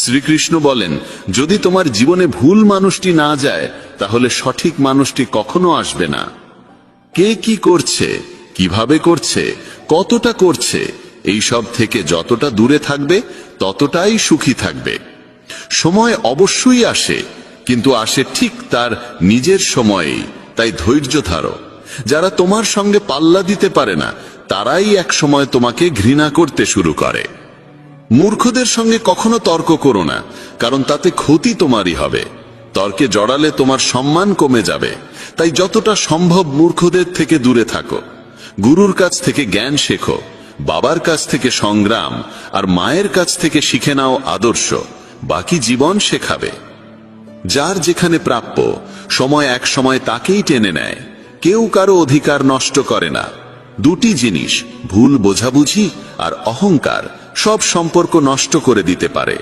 শ্রীকৃষ্ণ বলেন, যদি তোমার জীবনে ভুল মানুষটি না যায় তাহলে সঠিক মানুষটি কখনো আসবে না। কে কি করছে, কিভাবে করছে, কতটা করছে, এই সব থেকে যতটা দূরে থাকবে ততটাই সুখী থাকবে। সময় অবশ্যই আসে, কিন্তু আসে ঠিক তার নিজের সময়েই। তাই ধৈর্য ধরো। যারা তোমার সঙ্গে পাল্লা দিতে পারে না তারাই এক সময় তোমাকে ঘৃণা করতে শুরু করে। মূর্খদের সঙ্গে কখনো তর্ক করো না, কারণ তাতে ক্ষতি তোমারই হবে। তর্কে জড়ালে তোমার সম্মান কমে যাবে। তাই যতটা সম্ভব মূর্খদের থেকে দূরে থাকো। গুরুর কাছ থেকে জ্ঞান শেখো, বাবার কাছ থেকে সংগ্রাম, আর মায়ের কাছ থেকে শিখে নাও আদর্শ। বাকি জীবন শেখাবে। যার যেখানে প্রাপ্য, সময় এক সময় তাকেই টেনে নেয়। কেউ কারো অধিকার নষ্ট করে না। দুটি জিনিস, ভুল বোঝাবুঝি আর অহংকার, সব সম্পর্ক নষ্ট করে দিতে পারে।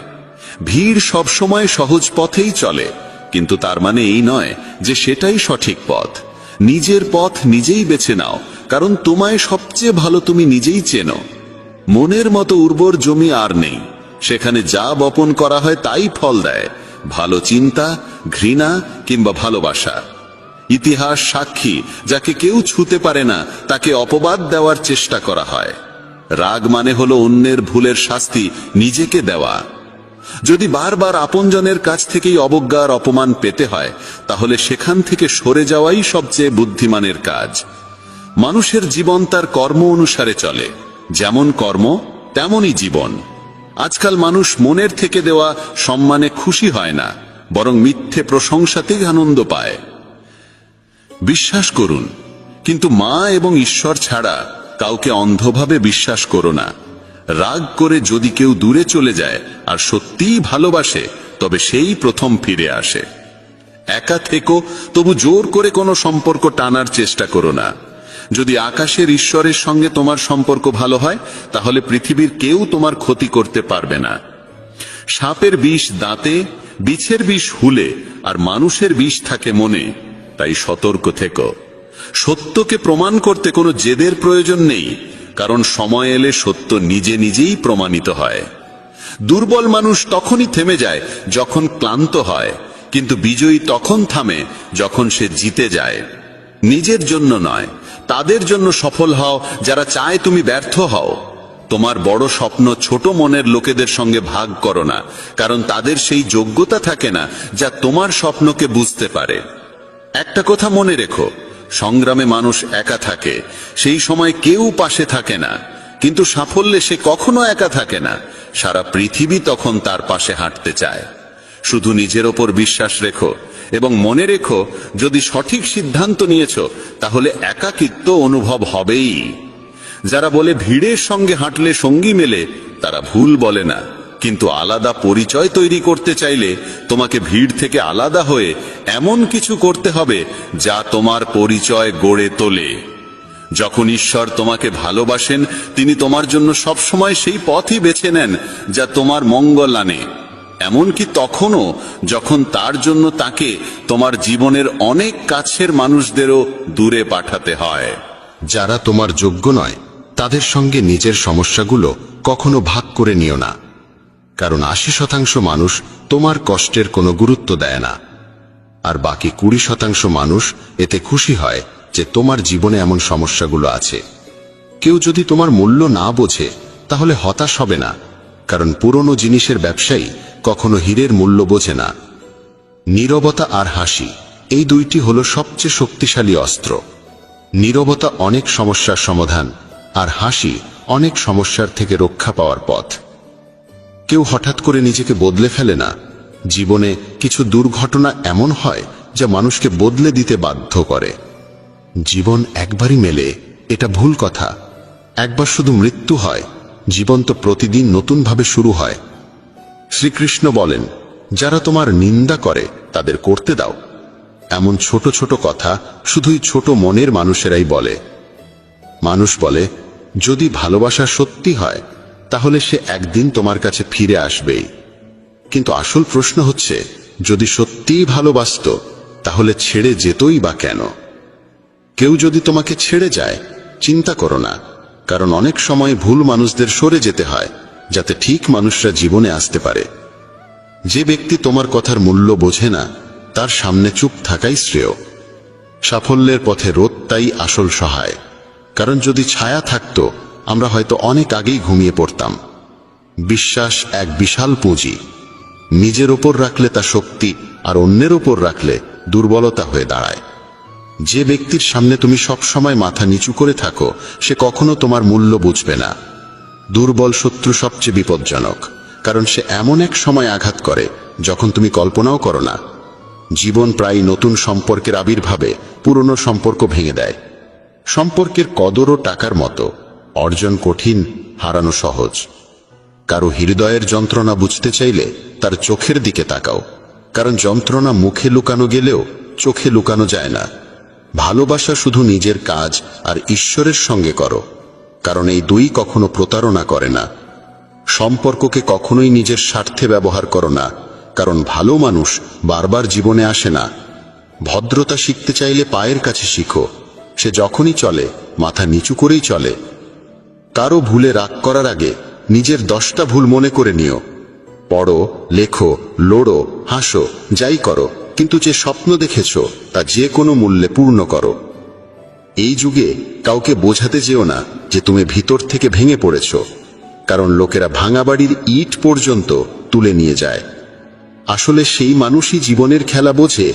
ভিড় সব সময় সহজ পথেই চলে, কিন্তু তার মানে এই নয় যে সেটাই সঠিক পথ। নিজের পথ নিজেই বেছে নাও, কারণ তোমায় সবচেয়ে ভালো তুমি নিজেই চেনো। মনের মতো উর্বর জমি আর নেই। সেখানে যা বপন করা হয় তাই ফল দেয়, ভালো চিন্তা, ঘৃণা কিংবা ভালোবাসা। ইতিহাস সাক্ষী, যাকে কেউ ছুঁতে পারে না তাকে অপবাদ দেওয়ার চেষ্টা করা হয়। রাগ মানে হলো অন্যের ভুলের শাস্তি নিজেকে দেওয়া। যদি বারবার আপনজনের কাছ থেকেই অবজ্ঞা আর অপমান পেতে হয়, তাহলে সেখান থেকে সরে যাওয়াই সবচেয়ে বুদ্ধিমানের কাজ। মানুষের জীবন তার কর্ম অনুসারে চলে। যেমন কর্ম তেমনই জীবন। আজকাল মানুষ মনের থেকে দেওয়া সম্মানে খুশি হয় না, বরং মিথ্যে প্রশংসাতেই আনন্দ পায়। বিশ্বাস করুন, কিন্তু মা এবং ঈশ্বর ছাড়া কাউকে অন্ধভাবে বিশ্বাস করো না। রাগ করে যদি কেউ দূরে চলে যায় আর সত্যিই ভালোবাসে, তবে সেই প্রথম ফিরে আসে। একা থেকো, তবু জোর করে কোনো সম্পর্ক টানার চেষ্টা করো না। যদি আকাশের ঈশ্বরের সঙ্গে তোমার সম্পর্ক ভালো হয়, তাহলে পৃথিবীর কেউ তোমার ক্ষতি করতে পারবে না। সাপের বিষ দাঁতে, বিছের বিষ হুলে, আর মানুষের বিষ থাকে মনে। তাই সতর্ক থেকো। সত্যকে প্রমাণ করতে কোনো জেদের প্রয়োজন নেই, কারণ সময় এলে সত্য নিজে নিজেই প্রমাণিত হয়। দুর্বল মানুষ তখনই থেমে যায় যখন ক্লান্ত হয়, কিন্তু বিজয়ী তখন থামে যখন সে জিতে যায়। নিজের জন্য নয়, তাদের জন্য সফল হও যারা চায় তুমি ব্যর্থ হও। তোমার বড় স্বপ্ন ছোট মনের লোকেদের সঙ্গে ভাগ করো না, কারণ তাদের সেই যোগ্যতা থাকে না যা তোমার স্বপ্নকে বুঝতে পারে। একটা কথা মনে রেখো, সংগ্রামে মানুষ একা থাকে, সেই সময় কেউ পাশে থাকে না। কিন্তু সাফল্যে সে কখনো একা থাকে না, সারা পৃথিবী তখন তার পাশে হাঁটতে চায়। শুধু নিজের ওপর বিশ্বাস রেখো এবং মনে রেখো, যদি সঠিক সিদ্ধান্ত নিয়েছো তাহলে একাকিত্ব অনুভব হবেই। যারা বলে ভিড়ের সঙ্গে হাঁটলে সঙ্গী মেলে, তারা ভুল বলে না। কিন্তু আলাদা পরিচয় তৈরি করতে চাইলে তোমাকে ভিড় থেকে আলাদা হয়ে এমন কিছু করতে হবে যা তোমার পরিচয় গড়ে তোলে। যখন ঈশ্বর তোমাকে ভালোবাসেন, তিনি তোমার জন্য সবসময় সেই পথই বেছে নেন যা তোমার মঙ্গল আনে। এমনকি তখনও যখন তার জন্য তাকে তোমার জীবনের অনেক কাছের মানুষদেরও দূরে পাঠাতে হয়। যারা তোমার যোগ্য নয় তাদের সঙ্গে নিজের সমস্যাগুলো কখনো ভাগ করে নিও না, কারণ 80% মানুষ তোমার কষ্টের কোনো গুরুত্ব দেয় না, আর বাকি 20% মানুষ এতে খুশি হয় যে তোমার জীবনে এমন সমস্যাগুলো আছে। কেউ যদি তোমার মূল্য না বোঝে তাহলে হতাশ হবে না, কারণ পুরনো জিনিসের ব্যবসায়ী কখনো হীরের মূল্য বোঝে না। নীরবতা আর হাসি, এই দুইটি হলো সবচেয়ে শক্তিশালী অস্ত্র। নীরবতা অনেক সমস্যার সমাধান, আর হাসি অনেক সমস্যার থেকে রক্ষা পাওয়ার পথ। কেউ হঠাৎ করে নিজেকে বদলে ফেলে না। জীবনে কিছু দুর্ঘটনা এমন হয় যা মানুষকে বদলে দিতে বাধ্য করে। জীবন একবারই মেলে, এটা ভুল কথা। একবার শুধু মৃত্যু হয়, জীবন তো প্রতিদিন নতুনভাবে শুরু হয়। শ্রীকৃষ্ণ বলেন, যারা তোমার নিন্দা করে তাদের করতে দাও। এমন ছোট ছোট কথা শুধুই ছোট মনের মানুষেরাই বলে। মানুষ বলে, যদি ভালোবাসা সত্যি হয় তাহলে সে একদিন তোমার কাছে ফিরে আসবেই। কিন্তু আসল প্রশ্ন হচ্ছে, যদি সত্যিই ভালোবাসতো তাহলে ছেড়ে যেতই বা কেন? কেউ যদি তোমাকে ছেড়ে যায়, চিন্তা করো না, কারণ অনেক সময় ভুল মানুষদের সরে যেতে হয় যাতে ঠিক মানুষরা জীবনে আসতে পারে। যে ব্যক্তি তোমার কথার মূল্য বোঝে না তার সামনে চুপ থাকাই শ্রেয়। সাফল্যের পথে রোদ তাই আসল সহায়, কারণ যদি ছায়া থাকতো আমরা হয়তো অনেক আগেই ঘুমিয়ে পড়তাম। বিশ্বাস এক বিশাল পুঁজি, নিজের ওপর রাখলে তা শক্তি, আর অন্যের ওপর রাখলে দুর্বলতা হয়ে দাঁড়ায়। যে ব্যক্তির সামনে তুমি সবসময় মাথা নিচু করে থাকো সে কখনো তোমার মূল্য বুঝবে না। দুর্বল শত্রু সবচেয়ে বিপজ্জনক, কারণ সে এমন এক সময় আঘাত করে যখন তুমি কল্পনাও করো না। জীবন প্রায় নতুন সম্পর্কের আবির্ভাবে পুরনো সম্পর্ক ভেঙে দেয়। সম্পর্কের কদরও টাকার মতো, অর্জন কঠিন, হারানো সহজ। কারো হৃদয়ের যন্ত্রণা বুঝতে চাইলে তার চোখের দিকে তাকাও, কারণ যন্ত্রণা মুখে লুকানো গেলেও চোখে লুকানো যায় না। ভালোবাসা শুধু নিজের কাজ আর ঈশ্বরের সঙ্গে করো, কারণ এই দুই কখনো প্রতারণা করে না। সম্পর্ককে কখনোই নিজের স্বার্থে ব্যবহার করো না, কারণ ভালো মানুষ বারবার জীবনে আসে না। ভদ্রতা শিখতে চাইলে পায়ের কাছে শিখো, সে যখনই চলে মাথা নিচু করেই চলে। কারো ভুলে রাগ করার আগে নিজের 10টা ভুল মনে করে নিও। পড়ো, লেখো, লড়ো, হাসো, যাই করো, কিন্তু যে স্বপ্ন দেখেছ তা যে কোনো মূল্যে পূর্ণ করো। এই যুগে কাউকে বোঝাতে যেও না যে তুমি ভিতর থেকে ভেঙে পড়েছ, কারণ লোকেরা ভাঙা বাড়ির ইট পর্যন্ত তুলে নিয়ে যায়। আসলে সেই মানুষই জীবনের খেলা বোঝে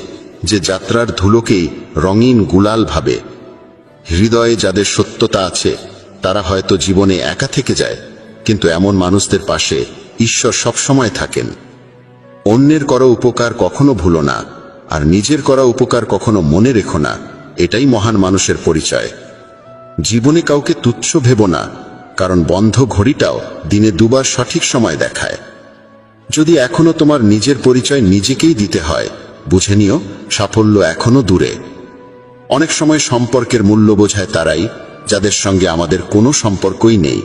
যে যাত্রার ধুলোকেই রঙিন গুলাল ভাবে। হৃদয়ে যাদের সত্যতা আছে তারা হয়তো জীবনে একা থেকে যায়, কিন্তু এমন মানুষদের পাশে ঈশ্বর সবসময় থাকেন। অন্যের করা উপকার কখনো ভুলো না, আর নিজের করা উপকার কখনো মনে রেখো না। এটাই মহান মানুষের পরিচয়। জীবনে কাউকে তুচ্ছ ভেবো না, কারণ বন্ধ ঘড়িটাও দিনে দুবার সঠিক সময় দেখায়। যদি এখনো তোমার নিজের পরিচয় নিজেকেই দিতে হয়, বুঝে নিও সাফল্য এখনো দূরে। অনেক সময় সম্পর্কের মূল্য বোঝায় তারাই যাদের সঙ্গে আমাদের কোনো সম্পর্কই নেই।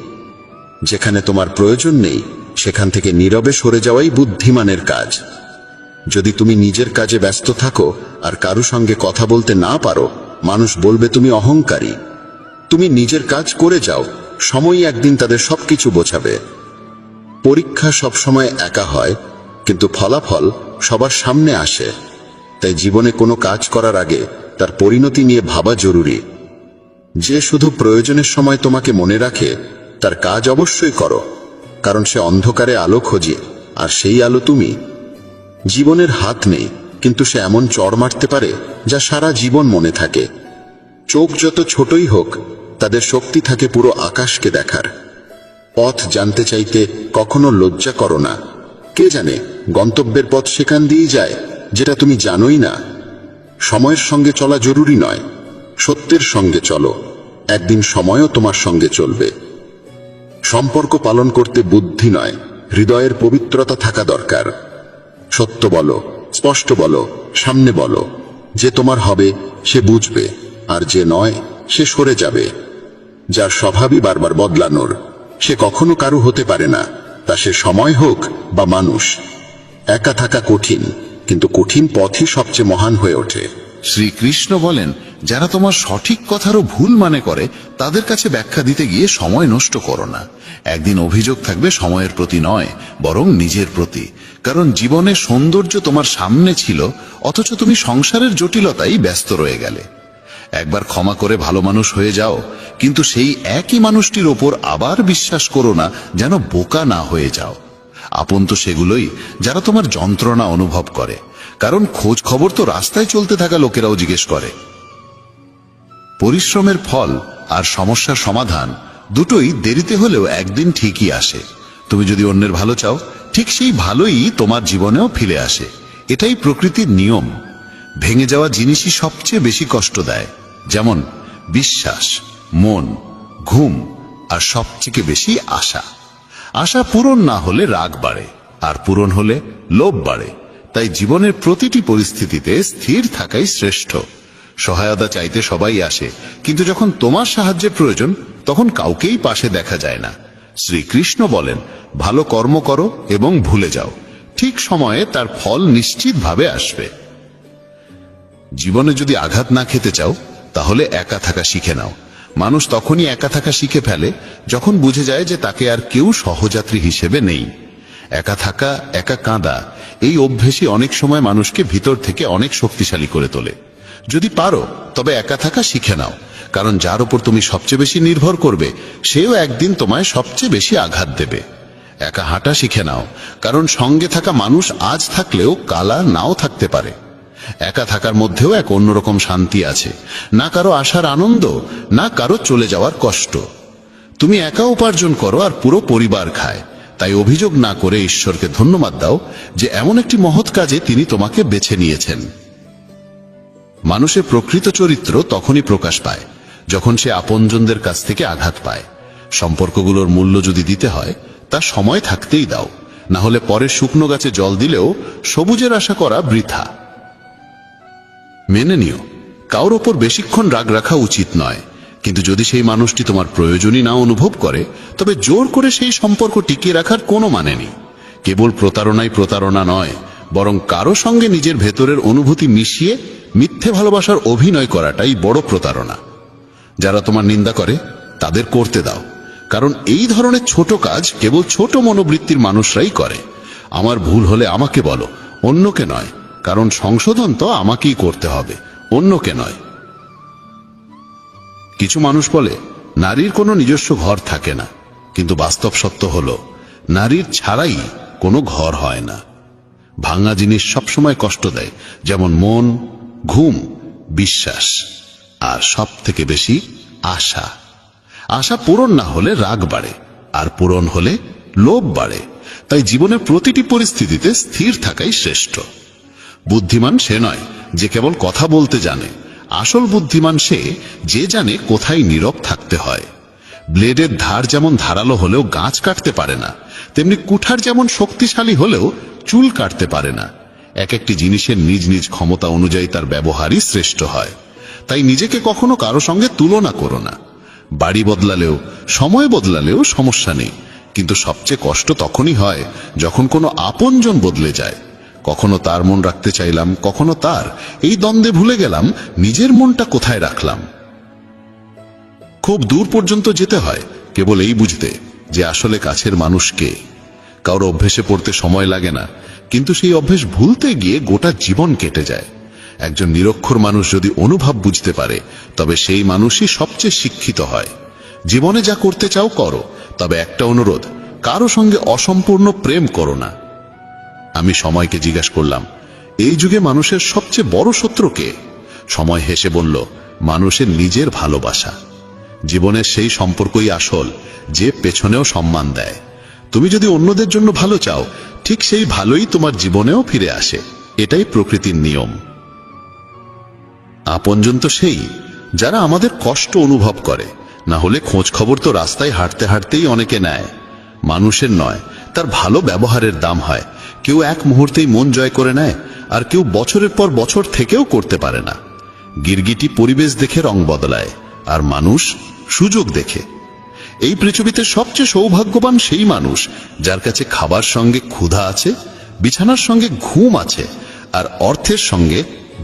যেখানে তোমার প্রয়োজন নেই সেখান থেকে নীরবে সরে যাওয়াই বুদ্ধিমানের কাজ। যদি তুমি নিজের কাজে ব্যস্ত থাকো আর কারো সঙ্গে কথা বলতে না পারো, মানুষ বলবে তুমি অহংকারী। তুমি নিজের কাজ করে যাও, সময়ই একদিন তাদের সবকিছু বোঝাবে। পরীক্ষা সবসময় একা হয়, কিন্তু ফলাফল সবার সামনে আসে। তাই জীবনে কোনো কাজ করার আগে তার পরিণতি নিয়ে ভাবা জরুরি। যে শুধু প্রয়োজনের সময় তোমাকে মনে রাখে তার কাজ অবশ্যই করো, কারণ সে অন্ধকারে আলো খোঁজে, আর সেই আলো তুমি। জীবনের হাত নেই, কিন্তু সে এমন চড় মারতে পারে যা সারা জীবন মনে থাকে। চোখ যত ছোটই হোক তাদের শক্তি থাকে পুরো আকাশকে দেখার। পথ জানতে চাইতে কখনো লজ্জা করো না। কে জানে গন্তব্যের পথ সেখান দিয়েই যায় যেটা তুমি জানোই না। সময়ের সঙ্গে চলা জরুরি নয়, সত্যের সঙ্গে চলো, একদিন সময়ও তোমার সঙ্গে চলবে। সম্পর্ক পালন করতে বুদ্ধি নয়, হৃদয়ের পবিত্রতা থাকা দরকার। সত্য বলো, স্পষ্ট বলো, সামনে বলো। যে তোমার হবে সে বুঝবে, আর যে নয় সে সরে যাবে। যার স্বভাবই বারবার বদলানোর, সে কখনো কারু হতে পারে না, তা সে সময় হোক বা মানুষ। একা থাকা কঠিন, কিন্তু কঠিন পথই সবচেয়ে মহান হয়ে ওঠে। শ্রীকৃষ্ণ বলেন, যারা তোমার সঠিক কথারও ভুল মানে করে তাদের কাছে ব্যাখ্যা দিতে গিয়ে সময় নষ্ট করো না। একদিন অভিযোগ থাকবে সময়ের প্রতি নয়, বরং নিজের প্রতি। কারণ জীবনের সৌন্দর্য তোমার সামনে ছিল, অথচ তুমি সংসারের জটিলতাই ব্যস্ত রয়ে গেলে। একবার ক্ষমা করে ভালো মানুষ হয়ে যাও, কিন্তু সেই একই মানুষটির ওপর আবার বিশ্বাস করো না, যেন বোকা না হয়ে যাও। আপন তো সেগুলোই যারা তোমার যন্ত্রণা অনুভব করে, কারণ খোঁজ খবর তো রাস্তায় চলতে থাকা লোকেরাও জিজ্ঞেস করে। পরিশ্রমের ফল আর সমস্যার সমাধান দুটোই দেরিতে হলেও একদিন ঠিকই আসে। তুমি যদি অন্যের ভালো চাও, ঠিক সেই ভালোই তোমার জীবনেও ফিরে আসে। এটাই প্রকৃতির নিয়ম। ভেঙে যাওয়া জিনিসই সবচেয়ে বেশি কষ্ট দেয়, যেমন বিশ্বাস, মন, ঘুম, আর সবচেয়ে বেশি আশা। আশা পূরণ না হলে রাগ বাড়ে, আর পূরণ হলে লোভ বাড়ে। তাই জীবনের প্রতিটি পরিস্থিতিতে স্থির থাকাই শ্রেষ্ঠ। সহায়তা চাইতে সবাই আসে, কিন্তু যখন তোমার সাহায্যের প্রয়োজন তখন কাউকেই পাশে দেখা যায় না। শ্রীকৃষ্ণ বলেন, ভালো কর্ম করো এবং ভুলে যাও, ঠিক সময়ে তার ফল নিশ্চিতভাবে আসবে। জীবনে যদি আঘাত না খেতে চাও, তাহলে একা থাকা শিখে নাও। মানুষ তখনই একা থাকা শিখে ফেলে যখন বুঝে যায় যে তাকে আর কেউ সহযাত্রী হিসেবে নেই। একা থাকা, একা কাঁদা, এই অভ্যেসই অনেক সময় মানুষকে ভিতর থেকে অনেক শক্তিশালী করে তোলে। যদি পারো তবে একা থাকা শিখে নাও, কারণ যার উপর তুমি সবচেয়ে বেশি নির্ভর করবে সেও একদিন তোমায় সবচেয়ে বেশি আঘাত দেবে। একা হাঁটা শিখে নাও, কারণ সঙ্গে থাকা মানুষ আজ থাকলেও কালা নাও থাকতে পারে। একা থাকার মধ্যেও এক অন্যরকম শান্তি আছে, না কারো আসার আনন্দ, না কারো চলে যাওয়ার কষ্ট। তুমি একা উপার্জন করো আর পুরো পরিবার খায়, তাই অভিযোগ না করে ঈশ্বরকে ধন্যবাদ দাও যে এমন একটি মহৎ কাজে তিনি তোমাকে বেছে নিয়েছেন। মানুষের প্রকৃত চরিত্র তখনই প্রকাশ পায় যখন সে আপনজনদের কাছ থেকে আঘাত পায়। সম্পর্কগুলোর মূল্য যদি দিতে হয় তা সময় থাকতেই দাও, না হলে পরে শুকনো গাছে জল দিলেও সবুজের আশা করা বৃথা। মেনে নিও, কারোর ওপর বেশিক্ষণ রাগ রাখা উচিত নয়, কিন্তু যদি সেই মানুষটি তোমার প্রয়োজনই না অনুভব করে তবে জোর করে সেই সম্পর্ক টিকিয়ে রাখার কোনো মানে নেই। কেবল প্রতারণাই প্রতারণা নয়, বরং কারো সঙ্গে নিজের ভেতরের অনুভূতি মিশিয়ে মিথ্যে ভালোবাসার অভিনয় করাটাই বড় প্রতারণা। যারা তোমার নিন্দা করে তাদের করতে দাও, কারণ এই ধরনের ছোট কাজ কেবল ছোট মনোবৃত্তির মানুষরাই করে। আমার ভুল হলে আমাকে বলো, অন্যকে নয়, কারণ সংশোধন তো আমাকেই করতে হবে, অন্যকে নয়। কিছু মানুষ বলে নারীর কোনো নিজস্ব ঘর থাকে না, কিন্তু বাস্তব সত্য হলো নারীর ছাড়াই কোনো ঘর হয় না। ভাঙা জিনিস সবসময় কষ্ট দেয়, যেমন মন, ঘুম, বিশ্বাস, আর সব থেকে বেশি আশা। আশা পূরণ না হলে রাগ বাড়ে, আর পূরণ হলে লোভ বাড়ে। তাই জীবনের প্রতিটি পরিস্থিতিতে স্থির থাকাই শ্রেষ্ঠ। বুদ্ধিমান সে নয় যে কেবল কথা বলতে জানে, আসল বুদ্ধিমান সে যে জানে কোথায় নীরব থাকতে হয়। ব্লেডের ধার যেমন ধারালো হলেও গাছ কাটতে পারে না, তেমনি কুঠার যেমন শক্তিশালী হলেও চুল কাটতে পারে না। এক একটি জিনিসের নিজ নিজ ক্ষমতা অনুযায়ী তার ব্যবহারই শ্রেষ্ঠ হয়। তাই নিজেকে কখনো কারো সঙ্গে তুলনা করো না। বাড়ি বদলালেও, সময় বদলালেও সমস্যা নেই, কিন্তু সবচেয়ে কষ্ট তখনই হয় যখন কোনো আপনজন বদলে যায়। কখনো তার মন রাখতে চাইলাম, কখনো তার, এই দ্বন্দ্বে ভুলে গেলাম নিজের মনটা কোথায় রাখলাম। খুব দূর পর্যন্ত যেতে হয় কেবল এই বুঝতে যে আসলে কাছের মানুষ কে। কারো অভ্যেসে পড়তে সময় লাগে না, কিন্তু সেই অভ্যেস ভুলতে গিয়ে গোটা জীবন কেটে যায়। একজন নিরক্ষর মানুষ যদি অনুভব বুঝতে পারে তবে সেই মানুষই সবচেয়ে শিক্ষিত হয়। জীবনে যা করতে চাও করো, তবে একটা অনুরোধ, কারো সঙ্গে অসম্পূর্ণ প্রেম করো না। আমি সময়কে জিজ্ঞাসা করলাম, এই যুগে মানুষের সবচেয়ে বড় শত্রু কে? সময় হেসে বলল, মানুষের নিজের ভালোবাসা। জীবনের সেই সম্পর্কই আসল যে পেছনেও সম্মান দেয়। তুমি যদি অন্যদের জন্য ভালো চাও, ঠিক সেই ভালোই তোমার জীবনেও ফিরে আসে। এটাই প্রকৃতির নিয়ম। আপনজন তো সেই যারা আমাদের কষ্ট অনুভব করে, না হলে খোঁজ খবর তো রাস্তায় হাঁটতে হাঁটতেই অনেকে নেয়। মানুষের নয়, তার ভালো ব্যবহারের দাম হয়। কেউ এক মুহূর্তেই মন জয় করে নেয়, আর কেউ বছরের পর বছর থেকেও করতে পারে না। গিরগিটি পরিবেশ দেখে রং বদলায়, আর মানুষ সুযোগ দেখে। এই পৃথিবীতে সবচেয়ে সৌভাগ্যবান সেই মানুষ যার কাছে খাবার সঙ্গে ক্ষুধা আছে, বিছানার সঙ্গে ঘুম আছে, আর অর্থের সঙ্গে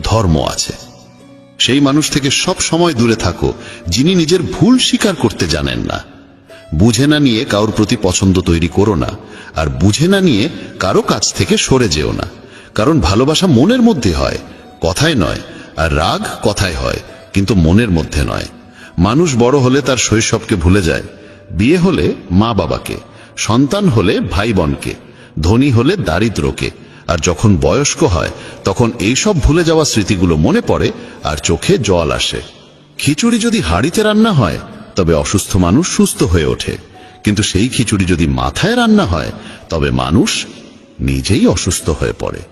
ধর্ম আছে। সেই মানুষ থেকে সব সময় দূরে থাকো যিনি নিজের ভুল স্বীকার করতে জানেন না। বুঝে না নিয়ে কারোর প্রতি পছন্দ তৈরি করো না, আর বুঝে না নিয়ে কারো কাছ থেকে সরে যেও না। কারণ ভালোবাসা মনের মধ্যে হয়, কথায় নয়, আর রাগ কথায় হয়, কিন্তু মনের মধ্যে নয়। মানুষ বড় হলে তার শৈশবকে ভুলে যায়, বিয়ে হলে মা বাবাকে, সন্তান হলে ভাই বোনকে, ধনী হলে দারিদ্রকে, আর যখন বয়স্ক হয় তখন এইসব ভুলে যাওয়া স্মৃতিগুলো মনে পড়ে আর চোখে জল আসে। খিচুড়ি যদি হাঁড়িতে রান্না হয় তবে অসুস্থ মানুষ সুস্থ হয়ে ওঠে, কিন্তু সেই খিচুড়ি যদি মাথায় রান্না হয় তবে মানুষ নিজেই অসুস্থ হয়ে পড়ে।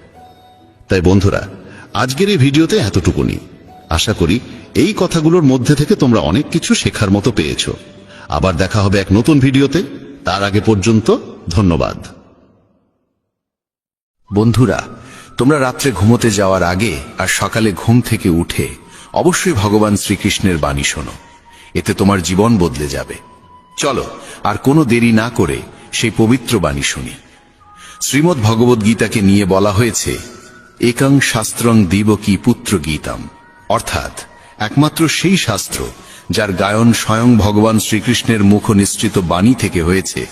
তাই বন্ধুরা, আজকের এই ভিডিওতে এতটুকুনি। আশা করি এই কথাগুলোর মধ্যে থেকে তোমরা অনেক কিছু শেখার মতো পেয়েছো। আবার দেখা হবে এক নতুন ভিডিওতে। তার আগে পর্যন্ত ধন্যবাদ। বন্ধুরা, তোমরা রাত্রে ঘুমোতে যাওয়ার আগে আর সকালে ঘুম থেকে উঠে অবশ্যই ভগবান শ্রীকৃষ্ণের বাণী শোনো। এতে তোমার জীবন বদলে যাবে। চলো আর কোনো দেরি না করে সেই পবিত্র বাণী শুনি। শ্রীমদ্ ভগবদ গীতাকে নিয়ে বলা হয়েছে, একং শাস্ত্রং দিবকী পুত্র গীতাম, অর্থাৎ একমাত্র সেই শাস্ত্র যার গায়ন স্বয়ং ভগবান শ্রীকৃষ্ণের মুখ নিঃসৃত বাণী থেকে হয়েছে,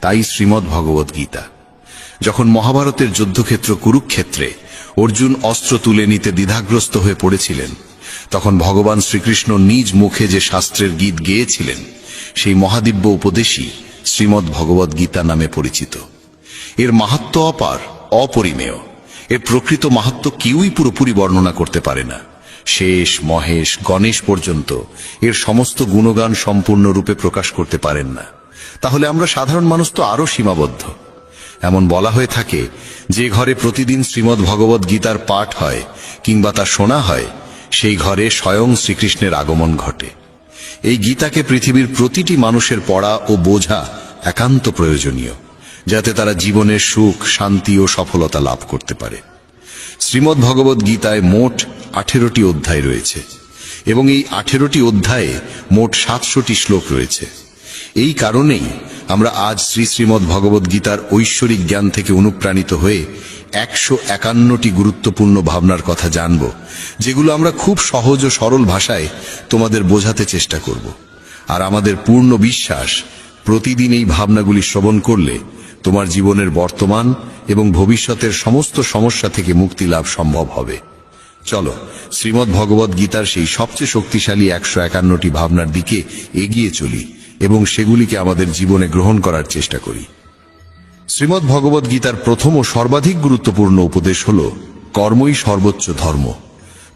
তাই শ্রীমদ্ ভগবদ গীতা। যখন মহাভারতের যুদ্ধক্ষেত্র কুরুক্ষেত্রে অর্জুন অস্ত্র তুলে নিতে দ্বিধাগ্রস্ত হয়ে পড়েছিলেন, তখন ভগবান শ্রীকৃষ্ণ নিজ মুখে যে শাস্ত্রের গীত গেয়েছিলেন সেই মহাদিব্য উপদেশই শ্রীমদ্ ভগবদ্ গীতা নামে পরিচিত। এর মাহাত্ম্য অপার, অপরিমেয়। এর প্রকৃত মাহাত্ম্য কেউই পুরোপুরি বর্ণনা করতে পারে না। শেষ, মহেশ, গণেশ পর্যন্ত এর সমস্ত গুণগান সম্পূর্ণরূপে প্রকাশ করতে পারেন না। তাহলে আমরা সাধারণ মানুষ তো আরো সীমাবদ্ধ। এমন বলা হয়ে থাকে, যে ঘরে প্রতিদিন শ্রীমদ্ ভগবদ্ গীতার পাঠ হয় কিংবা তা শোনা হয়, সেই ঘরে স্বয়ং শ্রীকৃষ্ণের আগমন ঘটে। এই গীতাকে পৃথিবীর প্রতিটি মানুষের পড়া ও বোঝা একান্ত প্রয়োজনীয়, যাতে তারা জীবনের সুখ, শান্তি ও সফলতা লাভ করতে পারে। শ্রীমদ্ ভগবদ্ গীতায় মোট 18টি অধ্যায় রয়েছে এবং এই 18টি অধ্যায়ে মোট 700টি শ্লোক রয়েছে। এই কারণেই আমরা আজ শ্রীমদ্ ভগবদ্ গীতার ঐশ্বরিক জ্ঞান থেকে অনুপ্রাণিত হয়ে 151টি গুরুত্বপূর্ণ ভাবনার কথা জানব, যেগুলো আমরা খুব সহজ ও সরল ভাষায় তোমাদের বোঝাতে চেষ্টা করব। আর আমাদের পূর্ণ বিশ্বাস, প্রতিদিন এই ভাবনাগুলি শ্রবণ করলে তোমার জীবনের বর্তমান এবং ভবিষ্যতের সমস্ত সমস্যা থেকে মুক্তি লাভ সম্ভব হবে। চলো শ্রীমদ্ ভগবদ্ গীতার সেই সবচেয়ে শক্তিশালী 151টি ভাবনার দিকে এগিয়ে চলি এবং সেগুলিকে আমাদের জীবনে গ্রহণ করার চেষ্টা করি। শ্রীমদ্ ভগবদ্ গীতার প্রথম ও সর্বাধিক গুরুত্বপূর্ণ উপদেশ হল কর্মই সর্বোচ্চ ধর্ম।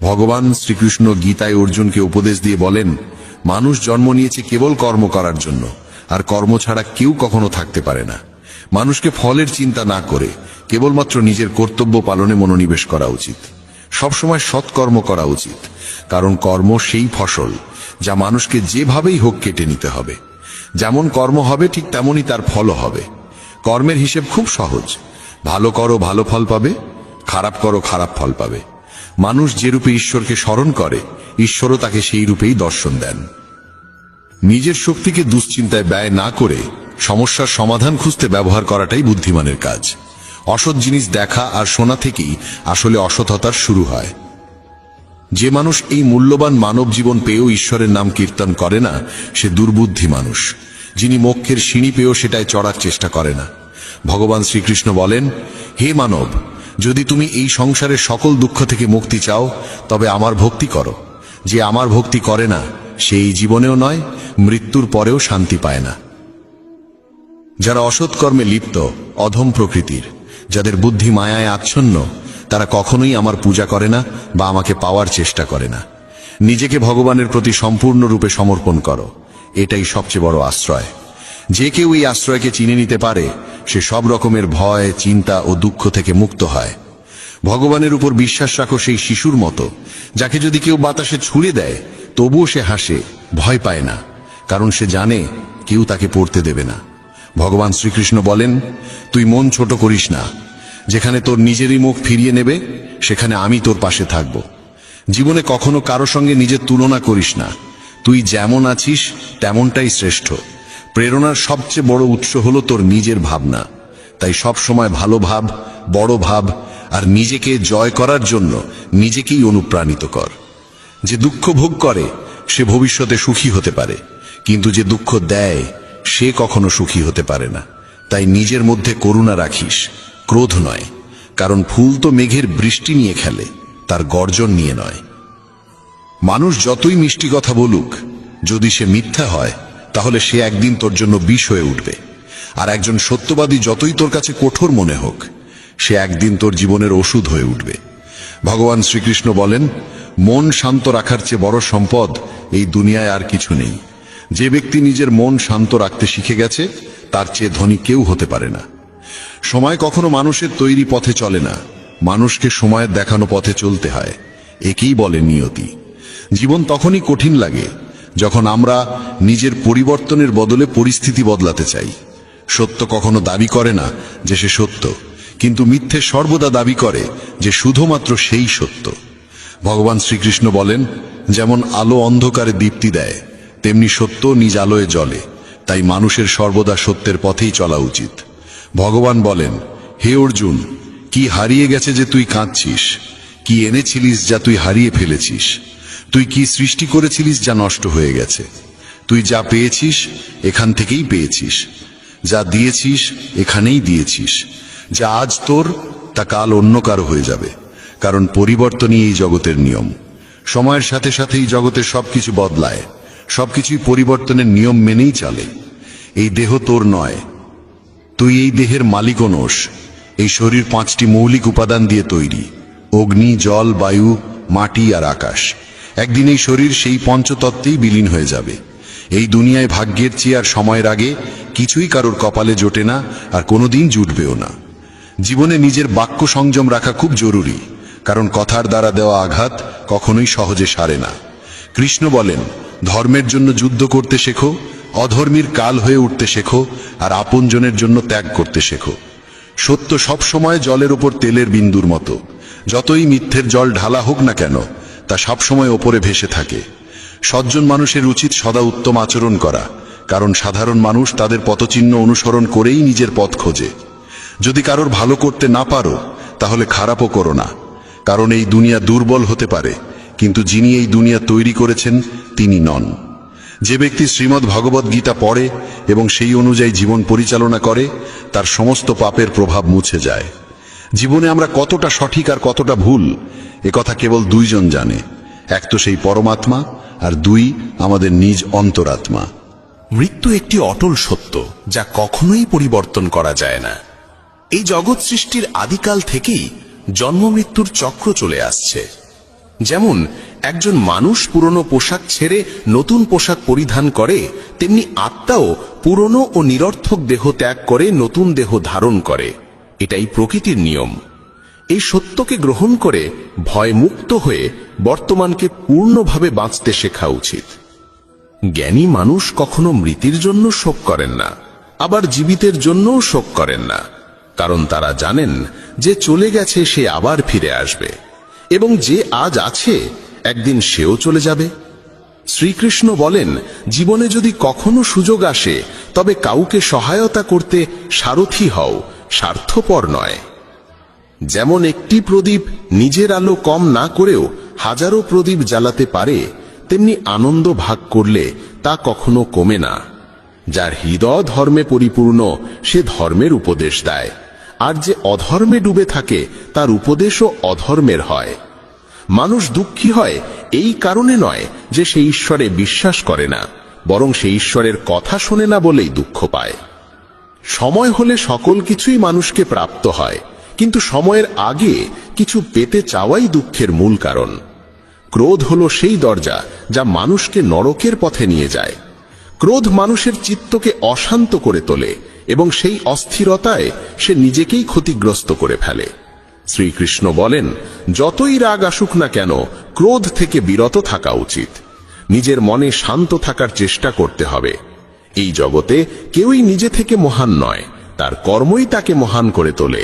ভগবান শ্রীকৃষ্ণ গীতায় অর্জুনকে উপদেশ দিয়ে বলেন, মানুষ জন্ম নিয়েছে কেবল কর্ম করার জন্য, আর কর্ম ছাড়া কেউ কখনো থাকতে পারে না। মানুষকে ফলের চিন্তা না করে কেবলমাত্র নিজের কর্তব্য পালনে মনোনিবেশ করা উচিত। সবসময় সৎকর্ম করা উচিত, কারণ কর্ম সেই ফসল যা মানুষকে যেভাবেই হোক কেটে নিতে হবে। যেমন কর্ম হবে ঠিক তেমনই তার ফলও হবে। কর্মের হিসেব খুব সহজ। ভালো করো, ভালো ফল পাবে; খারাপ করো, খারাপ ফল পাবে। মানুষ যে রূপে ঈশ্বরকে স্মরণ করে, ঈশ্বরও তাকে সেই রূপেই দর্শন দেন। নিজের শক্তিকে দুশ্চিন্তায় ব্যয় না করে সমস্যার সমাধান খুঁজতে ব্যবহার করাটাই বুদ্ধিমানের কাজ। অসৎ জিনিস দেখা আর শোনা থেকেই আসলে অসততার শুরু হয়। যে মানুষ এই মূল্যবান মানব জীবন পেয়েও ঈশ্বরের নাম কীর্তন করে না, সে দুর্বুদ্ধি মানুষ, যিনি মোক্ষের সিঁড়ি পেয়েও সেটায় চড়ার চেষ্টা করে না। ভগবান শ্রীকৃষ্ণ বলেন, হে মানব, যদি তুমি এই সংসারের সকল দুঃখ থেকে মুক্তি চাও, তবে আমার ভক্তি করো। যে আমার ভক্তি করে না, সে এই জীবনেও নয়, মৃত্যুর পরেও শান্তি পায় না। যারা অসৎ কর্মে লিপ্ত, অধম প্রকৃতির, যাদের বুদ্ধি মায়ায় আচ্ছন্ন, তারা কখনোই আমার পূজা করে না বা আমাকে পাওয়ার চেষ্টা করে না। নিজেকে ভগবানের প্রতি সম্পূর্ণরূপে সমর্পণ করো, এটাই সবচেয়ে বড় আশ্রয়। যে কেউ এই আশ্রয়কে চিনে নিতে পারে, সে সব রকমের ভয়, চিন্তা ও দুঃখ থেকে মুক্ত হয়। ভগবানের উপর বিশ্বাস রাখো সেই শিশুর মতো, যাকে যদি কেউ বাতাসে ছুঁড়ে দেয় তবুও সে হাসে, ভয় পায় না, কারণ সে জানে কেউ তাকে পড়তে দেবে না। ভগবান শ্রীকৃষ্ণ বলেন, তুই মন ছোট করিস না। যেখানে তোর নিজেরই মুখ ফিরিয়ে নেবে, সেখানে আমি তোর পাশে থাকব। জীবনে কখনো কারো সঙ্গে নিজের তুলনা করিস না। তুই যেমন আছিস তেমনটাই শ্রেষ্ঠ। প্রেরণার সবচেয়ে বড় উৎস হলো তোর নিজের ভাবনা। তাই সব সময় ভালো ভাব, বড় ভাব, আর নিজেকে জয় করার জন্য নিজেকেই অনুপ্রাণিত কর। যে দুঃখ ভোগ করে সে ভবিষ্যতে সুখী হতে পারে, কিন্তু যে দুঃখ দেয় সে কখনো সুখী হতে পারে না। তাই নিজের মধ্যে করুণা রাখিস, ক্রোধ নয়, কারণ ফুল তো মেঘের বৃষ্টি নিয়ে খেলে, তার গর্জন নিয়ে নয়। মানুষ যতই মিষ্টি কথা বলুক, যদি সে মিথ্যা হয়, তাহলে সে একদিন তোর জন্য বিষ হয়ে উঠবে। আর একজন সত্যবাদী যতই তোর কাছে কঠোর মনে হোক, সে একদিন তোর জীবনের ওষুধ হয়ে উঠবে। ভগবান শ্রীকৃষ্ণ বলেন, মন শান্ত রাখার চেয়ে বড় সম্পদ এই দুনিয়ায় আর কিছু নেই। যে ব্যক্তি নিজের মন শান্ত রাখতে শিখে গেছে, তার চেয়ে ধনী কেউ হতে পারে না। সময় কখনো মানুষের তৈরি পথে চলে না, মানুষকে সময়ের দেখানো পথে চলতে হয়। একেই বলে নিয়তি। জীবন তখনই কঠিন লাগে যখন আমরা নিজের পরিবর্তনের বদলে পরিস্থিতি বদলাতে চাই। সত্য কখনো দাবি করে না যে সে সত্য, কিন্তু মিথ্যে সর্বদা দাবি করে যে শুধুমাত্র সেই সত্য। ভগবান শ্রীকৃষ্ণ বলেন, যেমন আলো অন্ধকারে দীপ্তি দেয়, তেমনি সত্য নিজ আলোয় জ্বলে। তাই মানুষের সর্বদা সত্যের পথেই চলা উচিত। ভগবান বলেন, হে অর্জুন, কি হারিয়ে গেছে যে তুই কাঁদছিস? কি এনেছিলিস যা তুই হারিয়ে ফেলেছিস? তুই কি সৃষ্টি করেছিলিস যা নষ্ট হয়ে গেছে? তুই যা পেয়েছিস এখান থেকেই পেয়েছিস, যা দিয়েছিস এখানেই দিয়েছিস। যা আজ তোর তা কাল অন্য কারো হয়ে যাবে, কারণ পরিবর্তনই এই জগতের নিয়ম। সময়ের সাথে সাথেই জগতের সবকিছু বদলায়, সবকিছুই পরিবর্তনের নিয়ম মেনেই চলে। এই দেহ তোর নয়, তুই এই দেহের মালিকও নোস। এই শরীর 5টি মৌলিক উপাদান দিয়ে তৈরি: অগ্নি, জল, বায়ু, মাটি আর আকাশ। একদিন এই শরীর সেই পঞ্চতত্ত্বেই বিলীন হয়ে যাবে। এই দুনিয়ায় ভাগ্যের চেয়ে আর সময়ের আগে কিছুই কারোর কপালে জোটে না, আর কোনোদিন জুটবেও না। জীবনে নিজের বাক্য সংযম রাখা খুব জরুরি, কারণ কথার দ্বারা দেওয়া আঘাত কখনোই সহজে সারে না। কৃষ্ণ বলেন, ধর্মের জন্য যুদ্ধ করতে শেখো, অধর্মীর কাল হয়ে উঠতে শেখো, আর আপনজনের জন্য ত্যাগ করতে শেখো। সত্য সব সময় জলের ওপর তেলের বিন্দুর মতো। যতই মিথ্যের জল ঢালা হোক না কেন, তা সবসময় ওপরে ভেসে থাকে। সজ্জন মানুষের উচিত সদা উত্তম আচরণ করা, কারণ সাধারণ মানুষ তাদের পথচিহ্ন অনুসরণ করেই নিজের পথ খোঁজে। যদি কারোর ভালো করতে না পারো, তাহলে খারাপও করো না, কারণ এই দুনিয়া দুর্বল হতে পারে, কিন্তু যিনি এই দুনিয়া তৈরি করেছেন তিনি নন। যে ব্যক্তি শ্রীমদ্ ভগবদ্ গীতা পড়ে এবং সেই অনুযায়ী জীবন পরিচালনা করে, তার সমস্ত পাপের প্রভাব মুছে যায়। জীবনে আমরা কতটা সঠিক আর কতটা ভুল, একথা কেবল দুইজন জানে। এক তো সেই পরমাত্মা, আর দুই আমাদের নিজ অন্তরাত্মা। মৃত্যু একটি অটল সত্য, যা কখনোই পরিবর্তন করা যায় না। এই জগৎ সৃষ্টির আদিকাল থেকেই জন্ম মৃত্যুর চক্র চলে আসছে। যেমন একজন মানুষ পুরনো পোশাক ছেড়ে নতুন পোশাক পরিধান করে, তেমনি আত্মাও পুরনো ও নিরর্থক দেহ ত্যাগ করে নতুন দেহ ধারণ করে। এটাই প্রকৃতির নিয়ম। এই সত্যকে গ্রহণ করে ভয়মুক্ত হয়ে বর্তমানকে পূর্ণভাবে বাঁচতে শেখা উচিত। জ্ঞানী মানুষ কখনো মৃতের জন্য শোক করেন না, আবার জীবিতের জন্যও শোক করেন না, কারণ তারা জানেন যে চলে গেছে সে আবার ফিরে আসবে, এবং যে আজ আছে একদিন সেও চলে যাবে। শ্রীকৃষ্ণ বলেন, জীবনে যদি কখনো সুযোগ আসে, তবে কাউকে সহায়তা করতে সারথি হও, স্বার্থপর নয়। যেমন একটি প্রদীপ নিজের আলো কম না করেও হাজারো প্রদীপ জ্বালাতে পারে, তেমনি আনন্দ ভাগ করলে তা কখনো কমে না। যার হৃদয় ধর্মে পরিপূর্ণ, সে ধর্মের উপদেশ দেয়, আর যে অধর্মে ডুবে থাকে তার উপদেশও অধর্মের হয়। মানুষ দুঃখী হয় এই কারণে নয় যে সে ঈশ্বরে বিশ্বাস করে না, বরং সে ঈশ্বরের কথা শোনে না বলেই দুঃখ পায়। সময় হলে সকল কিছুই মানুষকে প্রাপ্ত হয়, কিন্তু সময়ের আগে কিছু পেতে চাওয়াই দুঃখের মূল কারণ। ক্রোধ হলো সেই দরজা যা মানুষকে নরকের পথে নিয়ে যায়। ক্রোধ মানুষের চিত্তকে অশান্ত করে তোলে, এবং সেই অস্থিরতায় সে নিজেকেই ক্ষতিগ্রস্ত করে ফেলে। শ্রীকৃষ্ণ বলেন, যতই রাগ আসুক না কেন, ক্রোধ থেকে বিরত থাকা উচিত। নিজের মনে শান্ত থাকার চেষ্টা করতে হবে। এই জগতে কেউই নিজে থেকে মহান নয়, তার কর্মই তাকে মহান করে তোলে।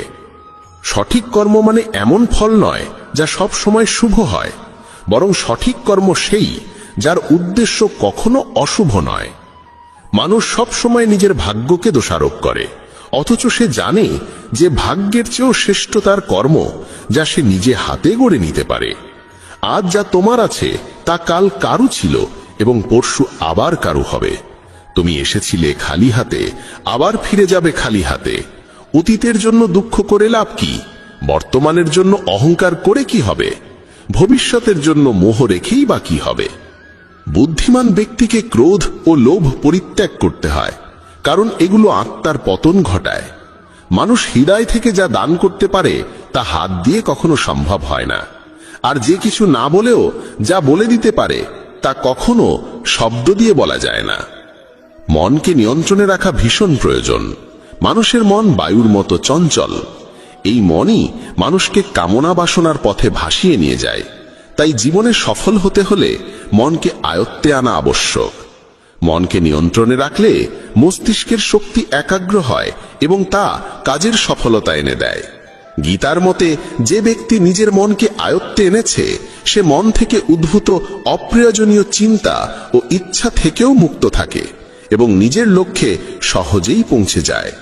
সঠিক কর্ম মানে এমন ফল নয় যা সব সময় শুভ হয়, বরং সঠিক কর্ম সেই যার উদ্দেশ্য কখনো অশুভ নয়। মানুষ সব সময় নিজের ভাগ্যকে দোষারোপ করে, অথচ সে জানে যে ভাগ্যের চেয়েও শ্রেষ্ঠ তার কর্ম, যা সে নিজে হাতে গড়ে নিতে পারে। আজ যা তোমার আছে তা কাল কারু ছিল, এবং পরশু আবার কারু হবে। তুমি এসেছিলে খালি হাতে, আবার ফিরে যাবে খালি হাতে। অতীতের জন্য দুঃখ করে লাভ কি? বর্তমানের জন্য অহংকার করে কি হবে? ভবিষ্যতের জন্য মোহ রেখেই বা কি হবে? বুদ্ধিমান ব্যক্তিকে ক্রোধ ও লোভ পরিত্যাগ করতে হয়, কারণ এগুলো আত্মার পতন ঘটায়। মানুষ হৃদয় থেকে যা দান করতে পারে তা হাত দিয়ে কখনো সম্ভব হয় না, আর যে কিছু না বলেও যা বলে দিতে পারে তা কখনো শব্দ দিয়ে বলা যায় না। মনকে নিয়ন্ত্রণে রাখা ভীষণ প্রয়োজন। মানুষের মন বায়ুর মতো চঞ্চল। এই মনই মানুষকে কামনা বাসনার পথে ভাসিয়ে নিয়ে যায়। তাই জীবনে সফল হতে হলে মনকে আয়ত্তে আনা আবশ্যক। মনকে নিয়ন্ত্রণে রাখলে মস্তিষ্কের শক্তি একাগ্র হয় এবং তা কাজের সফলতা এনে দেয়। গীতার মতে, যে ব্যক্তি নিজের মনকে আয়ত্তে এনেছে, সে মন থেকে উদ্ভূত অপ্রয়োজনীয় চিন্তা ও ইচ্ছা থেকেও মুক্ত থাকে এবং নিজের লক্ষ্যে সহজেই পৌঁছে যায়।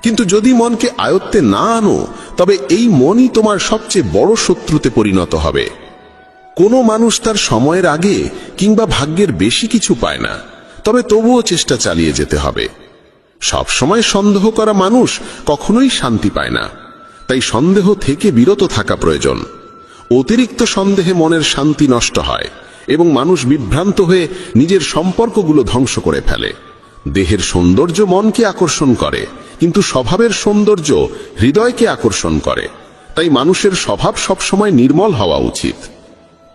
কিন্তু যদি মনকে আয়ত্তে না আনো, তবে এই মনই তোমার সবচেয়ে বড় শত্রুতে পরিণত হবে। কোনো মানুষ তার সময়ের আগে কিংবা ভাগ্যের বেশি কিছু পায় না, তবে তবুও চেষ্টা চালিয়ে যেতে হবে। সবসময় সন্দেহ করা মানুষ কখনোই শান্তি পায় না। তাই সন্দেহ থেকে বিরত থাকা প্রয়োজন। অতিরিক্ত সন্দেহে মনের শান্তি নষ্ট হয় এবং মানুষ বিভ্রান্ত হয়ে নিজের সম্পর্কগুলো ধ্বংস করে ফেলে। দেহের সৌন্দর্য মনকে আকর্ষণ করে, কিন্তু স্বভাবের সৌন্দর্য হৃদয়কে আকর্ষণ করে। তাই মানুষের স্বভাব সবসময় নির্মল হওয়া উচিত।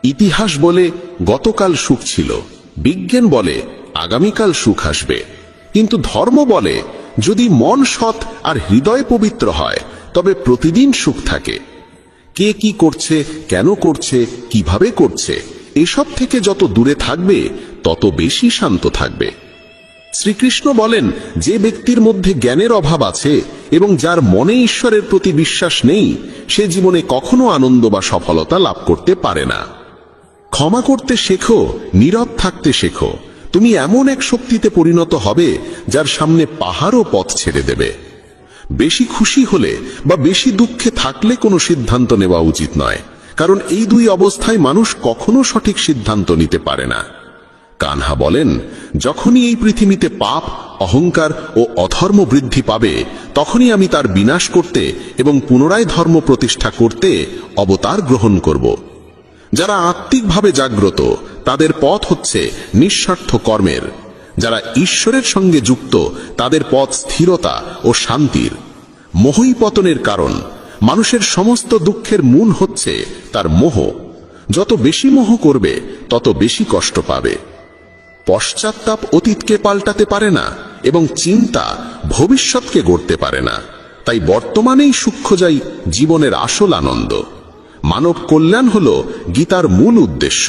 ইতিহাস বলে গতকাল সুখ ছিল, বিজ্ঞান বলে আগামীকাল সুখ আসবে, কিন্তু ধর্ম বলে যদি মন সৎ আর হৃদয় পবিত্র হয় তবে প্রতিদিন সুখ থাকে। কে কি করছে, কেন করছে, কিভাবে করছে, এসব থেকে যত দূরে থাকবে তত বেশি শান্ত থাকবে। শ্রীকৃষ্ণ বলেন, যে ব্যক্তির মধ্যে জ্ঞানের অভাব আছে এবং যার মনে ঈশ্বরের প্রতি বিশ্বাস নেই, সে জীবনে কখনো আনন্দ বা সফলতা লাভ করতে পারে না। ক্ষমা করতে শেখো, নীরব থাকতে শেখো। তুমি এমন এক শক্তিতে পরিণত হবে যার সামনে পাহাড়ও পথ ছেড়ে দেবে। বেশি খুশি হলে বা বেশি দুঃখে থাকলে কোনো সিদ্ধান্ত নেওয়া উচিত নয়, কারণ এই দুই অবস্থায় মানুষ কখনো সঠিক সিদ্ধান্ত নিতে পারে না। কানহা বলেন, যখনই এই পৃথিবীতে পাপ, অহংকার ও অধর্ম বৃদ্ধি পাবে, তখনই আমি তার বিনাশ করতে এবং পুনরায় ধর্ম প্রতিষ্ঠা করতে অবতার গ্রহণ করব। যারা আত্মিকভাবে জাগ্রত তাদের পথ হচ্ছে নিঃস্বার্থ কর্মের। যারা ঈশ্বরের সঙ্গে যুক্ত তাদের পথ স্থিরতা ও শান্তির। মোহই পতনের কারণ। মানুষের সমস্ত দুঃখের মূল হচ্ছে তার মোহ। যত বেশি মোহ করবে তত বেশি কষ্ট পাবে। পশ্চাত্তাপ অতীতকে পাল্টাতে পারে না এবং চিন্তা ভবিষ্যৎকে গড়তে পারে না। তাই বর্তমানেই সুখ খোঁজাই জীবনের আসল আনন্দ। মানব কল্যাণ হল গীতার মূল উদ্দেশ্য।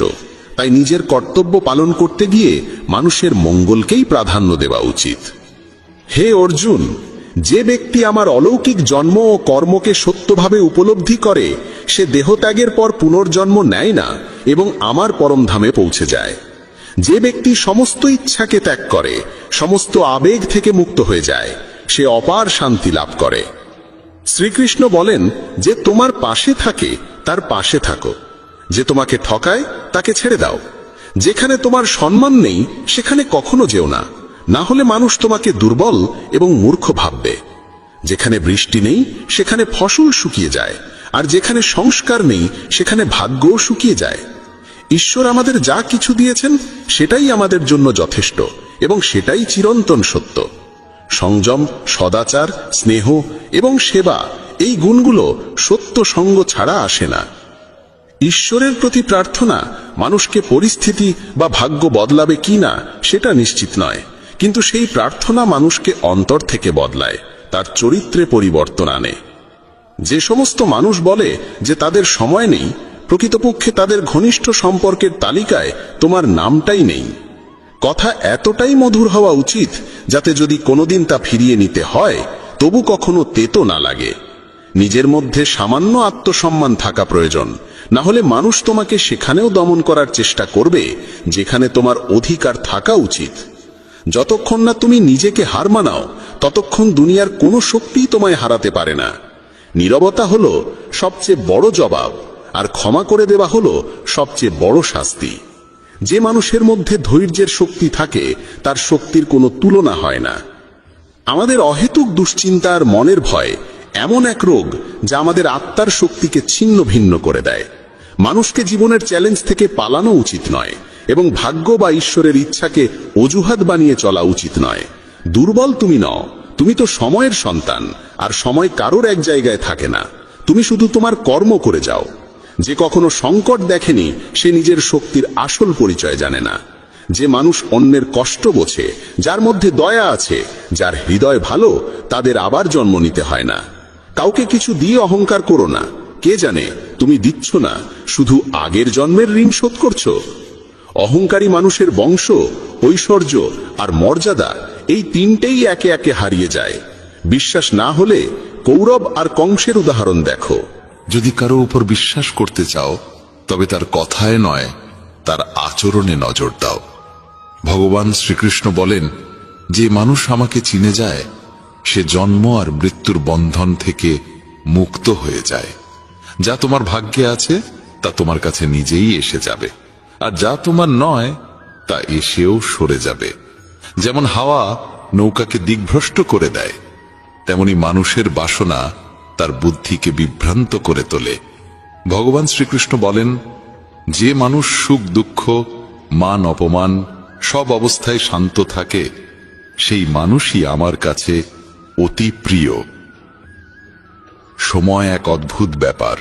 তাই নিজের কর্তব্য পালন করতে গিয়ে মানুষের মঙ্গলকেই প্রাধান্য দেওয়া উচিত। হে অর্জুন, যে ব্যক্তি আমার অলৌকিক জন্ম ও কর্মকে সত্যভাবে উপলব্ধি করে, সে দেহত্যাগের পর পুনর্জন্ম নেয় না এবং আমার পরমধামে পৌঁছে যায়। যে ব্যক্তি সমস্ত ইচ্ছাকে ত্যাগ করে, সমস্ত আবেগ থেকে মুক্ত হয়ে যায়, সে অপার শান্তি লাভ করে। শ্রীকৃষ্ণ বলেন, যে তোমার পাশে থাকে তার পাশে থাকো, যে তোমাকে ঠকায় তাকে ছেড়ে দাও। যেখানে তোমার সম্মান নেই সেখানে কখনো যেও না, না হলে মানুষ তোমাকে দুর্বল এবং মূর্খ ভাববে। যেখানে বৃষ্টি নেই সেখানে ফসল শুকিয়ে যায়, আর যেখানে সংস্কার নেই সেখানে ভাগ্যও শুকিয়ে যায়। ঈশ্বর আমাদের যা কিছু দিয়েছেন সেটাই আমাদের জন্য যথেষ্ট এবং সেটাই চিরন্তন সত্য। সংযম, সদাচার, স্নেহ এবং সেবা, এই গুণগুলো সত্য সঙ্গ ছাড়া আসে না। ঈশ্বরের প্রতি প্রার্থনা মানুষকে পরিস্থিতি বা ভাগ্য বদলাবে কিনা সেটা নিশ্চিত নয়, কিন্তু সেই প্রার্থনা মানুষকে অন্তর থেকে বদলায়, তার চরিত্রে পরিবর্তন আনে। যে সমস্ত মানুষ বলে যে তাদের সময় নেই, প্রকৃতপক্ষে তাদের ঘনিষ্ঠ সম্পর্কের তালিকায় তোমার নামটাই নেই। কথা এতটাই মধুর হওয়া উচিত যাতে যদি কোনোদিন তা ফিরিয়ে নিতে হয় তবু কখনো তেতো না লাগে। নিজের মধ্যে সামান্য আত্মসম্মান থাকা প্রয়োজন, না হলে মানুষ তোমাকে সেখানেও দমন করার চেষ্টা করবে যেখানে তোমার অধিকার থাকা উচিত। যতক্ষণ না তুমি নিজেকে হার মানাও ততক্ষণ দুনিয়ার কোনো শক্তিই তোমায় হারাতে পারে না। নীরবতা হলো সবচেয়ে বড় জবাব, আর ক্ষমা করে দেওয়া হলো সবচেয়ে বড় শাস্তি। যে মানুষের মধ্যে ধৈর্যের শক্তি থাকে তার শক্তির কোনো তুলনা হয় না। আমাদের অহেতুক দুশ্চিন্তা আর মনের ভয় এমন এক রোগ যা আমাদের আত্মার শক্তিকে ছিন্ন ভিন্ন করে দেয়। মানুষকে জীবনের চ্যালেঞ্জ থেকে পালানো উচিত নয় এবং ভাগ্য বা ঈশ্বরের ইচ্ছাকে অজুহাত বানিয়ে চলা উচিত নয়। দুর্বল তুমি নও, তুমি তো সময়ের সন্তান, আর সময় কারোর এক জায়গায় থাকে না। তুমি শুধু তোমার কর্ম করে যাও। যে কখনো সংকট দেখেনি সে নিজের শক্তির আসল পরিচয় জানে না। যে মানুষ অন্যের কষ্ট বোঝে, যার মধ্যে দয়া আছে, যার হৃদয় ভালো, তাদের আবার জন্ম নিতে হয় না। কাউকে কিছু দিয়ে অহংকার করো না। কে জানে তুমি দিচ্ছ না, শুধু আগের জন্মের ঋণ শোধ করছো। অহংকারী মানুষের বংশ, ঐশ্বর্য আর মর্যাদা এই তিনটেই একে একে হারিয়ে যায়। বিশ্বাস না হলে কৌরব আর কংসের উদাহরণ দেখো। যদি কারো উপর বিশ্বাস করতে চাও তবে তার কথায় নয়, তার আচরণে নজর দাও। ভগবান শ্রীকৃষ্ণ বলেন, যে মানুষ আমাকে চিনে যায় সে জন্ম আর মৃত্যুর বন্ধন থেকে মুক্ত হয়ে যায়। যা তোমার ভাগ্যে আছে তা তোমার কাছে নিজেই এসে যাবে, আর যা তোমার নয় তা এসেও সরে যাবে। যেমন হাওয়া নৌকাকে দিকভ্রষ্ট করে দেয়, তেমনি মানুষের বাসনা তার বুদ্ধিকে বিভ্রান্ত করে তোলে। ভগবান শ্রীকৃষ্ণ বলেন, যে মানুষ সুখ দুঃখ মান অপমান সব অবস্থায় শান্ত থাকে, সেই মানুষই আমার কাছে অতি প্রিয়। সময় এক অদ্ভুত ব্যাপার।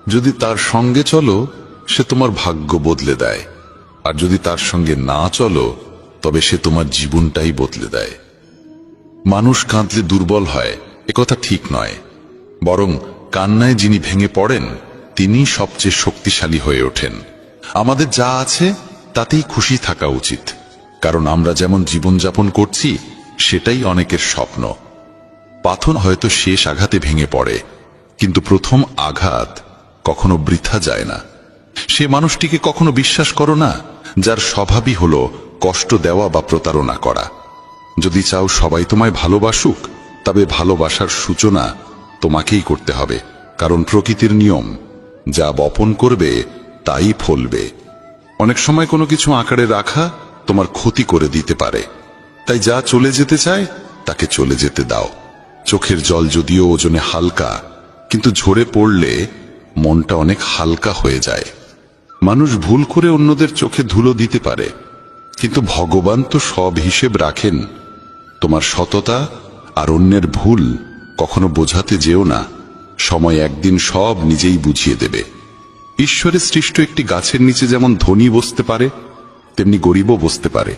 যদি তার সঙ্গে চলো, সে তোমার ভাগ্য বদলে দেয়, আর যদি তার সঙ্গে না চলো, তবে সে তোমার জীবনটাই বদলে দেয়। মানুষ কাঁদলে দুর্বল হয়, একথা ঠিক নয়, বরং কান্নায় যিনি ভেঙে পড়েন তিনি সবচেয়ে শক্তিশালী হয়ে ওঠেন। আমাদের যা আছে তাতেই খুশি থাকা উচিত, কারণ আমরা যেমন জীবনযাপন করছি সেটাই অনেকের স্বপ্ন। পাথর হয়তো শেষ আঘাতে ভেঙে পড়ে, কিন্তু প্রথম আঘাত কখনো বৃথা যায় না। সে মানুষটিকে কখনো বিশ্বাস করো না যার স্বভাবই হলো কষ্ট দেওয়া বা প্রতারণা করা। যদি চাও সবাই তোমায় ভালোবাসুক, তবে ভালোবাসার সূচনা তোমাকেই করতে হবে, কারণ প্রকৃতির নিয়ম, যা বপন করবে তাই ফলবে। অনেক সময় কোনো কিছু আঁকড়ে রাখা তোমার ক্ষতি করে দিতে পারে, তাই যা চলে যেতে চায় তাকে চলে যেতে দাও। চোখের জল যদিও ওজনে হালকা, কিন্তু ঝরে পড়লে মনটা অনেক হালকা হয়ে যায়। মানুষ ভুল করে অন্যদের চোখে ধুলো দিতে পারে, কিন্তু ভগবান তো সব হিসেব রাখেন। তোমার সততা আর অন্যের ভুল কখনো বোঝাতে যেও না, সময় একদিন সব নিজেই বুঝিয়ে দেবে। ঈশ্বরের সৃষ্ট একটি গাছের নিচে যেমন ধনী বসতে পারে, তেমনি গরিবও বসতে পারে।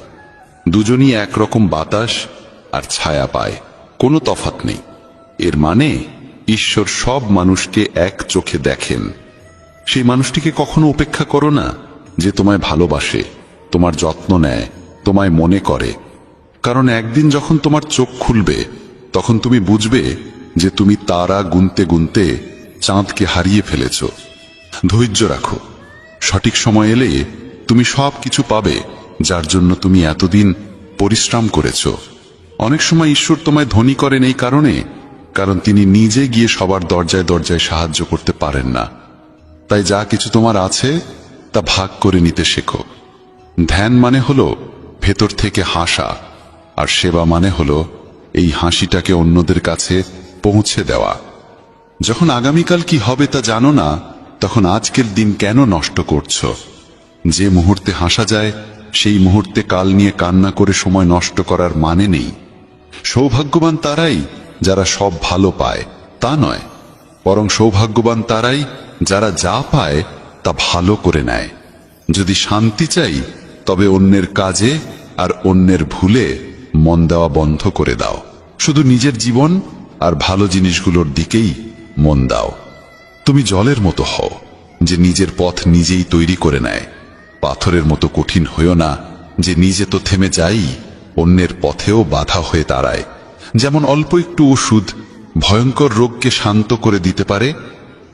দুজনই একরকম বাতাস আর ছায়া পায়, কোনো তফাৎ নেই। এর মানে ঈশ্বর সব মানুষকে এক চোখে দেখেন। সেই মানুষটিকে কখনো উপেক্ষা করো না যে তোমায় ভালোবাসে, তোমার যত্ন নেয়, তোমায় মনে করে, কারণ একদিন যখন তোমার চোখ খুলবে তখন তুমি বুঝবে যে তুমি তারা গুনতে গুনতে চাঁদকে হারিয়ে ফেলেছ। ধৈর্য রাখো, সঠিক সময় এলে তুমি সব কিছু পাবে যার জন্য তুমি এতদিন পরিশ্রম করেছ। অনেক সময় ঈশ্বর তোমায় ধনী করেন এই কারণ তিনি নিজে গিয়ে সবার দরজায় দরজায় সাহায্য করতে পারেন না। তাই যা কিছু তোমার আছে তা ভাগ করে নিতে শেখো। ধ্যান মানে হলো ভেতর থেকে হাসা, আর সেবা মানে হলো এই হাসিটাকে অন্যদের কাছে পৌঁছে দেওয়া। যখন আগামীকাল কি হবে তা জানো না, তখন আজকের দিন কেন নষ্ট করছো? যে মুহূর্তে হাসা যায় সেই মুহূর্তে কাল নিয়ে কান্না করে সময় নষ্ট করার মানে নেই। সৌভাগ্যবান তারাই যারা সব ভালো পায় তা নয়, বরং সৌভাগ্যবান তারাই যারা যা পায় তা ভালো করে নেয়। যদি শান্তি চাই, তবে অন্যের কাজে আর অন্যের ভুলে মন দেওয়া বন্ধ করে দাও। শুধু নিজের জীবন আর ভালো জিনিসগুলোর দিকেই মন দাও। তুমি জলের মতো হও যে নিজের পথ নিজেই তৈরি করে নেয়। পাথরের মতো কঠিন হইও না যে নিজে তো থেমে যাই, অন্যের পথেও বাধা হয়ে দাঁড়ায়। যেমন অল্প একটু ওষুধ ভয়ঙ্কর রোগকে শান্ত করে দিতে পারে,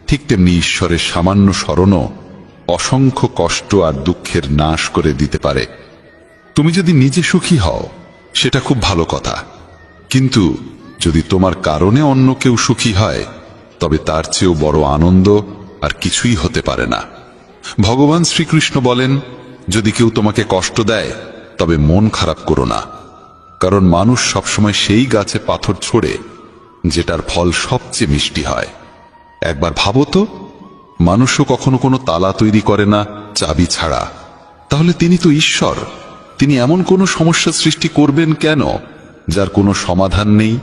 ঠিক তেমনি ঈশ্বরের সামান্য স্মরণও অসংখ্য কষ্ট আর দুঃখের নাশ করে দিতে পারে। তুমি যদি নিজে সুখী হও সেটা খুব ভালো কথা, কিন্তু যদি তোমার কারণে অন্য কেউ সুখী হয়, তবে তার চেয়েও বড় আনন্দ আর কিছুই হতে পারে না। ভগবান শ্রীকৃষ্ণ বলেন, যদি কেউ তোমাকে কষ্ট দেয় তবে মন খারাপ করো না, কারণ মানুষ সবসময় সেই গাছে পাথর ছোড়ে যেটার ফল সবচেয়ে মিষ্টি হয়। একবার ভাবো তো, মানুষও কখনো কোনো তালা তৈরি করে না চাবি ছাড়া, তাহলে তিনি তো ঈশ্বর। তিনি এমন কোনো সমস্যা সৃষ্টি করবেন কেন যার কোনো সমাধান নেই?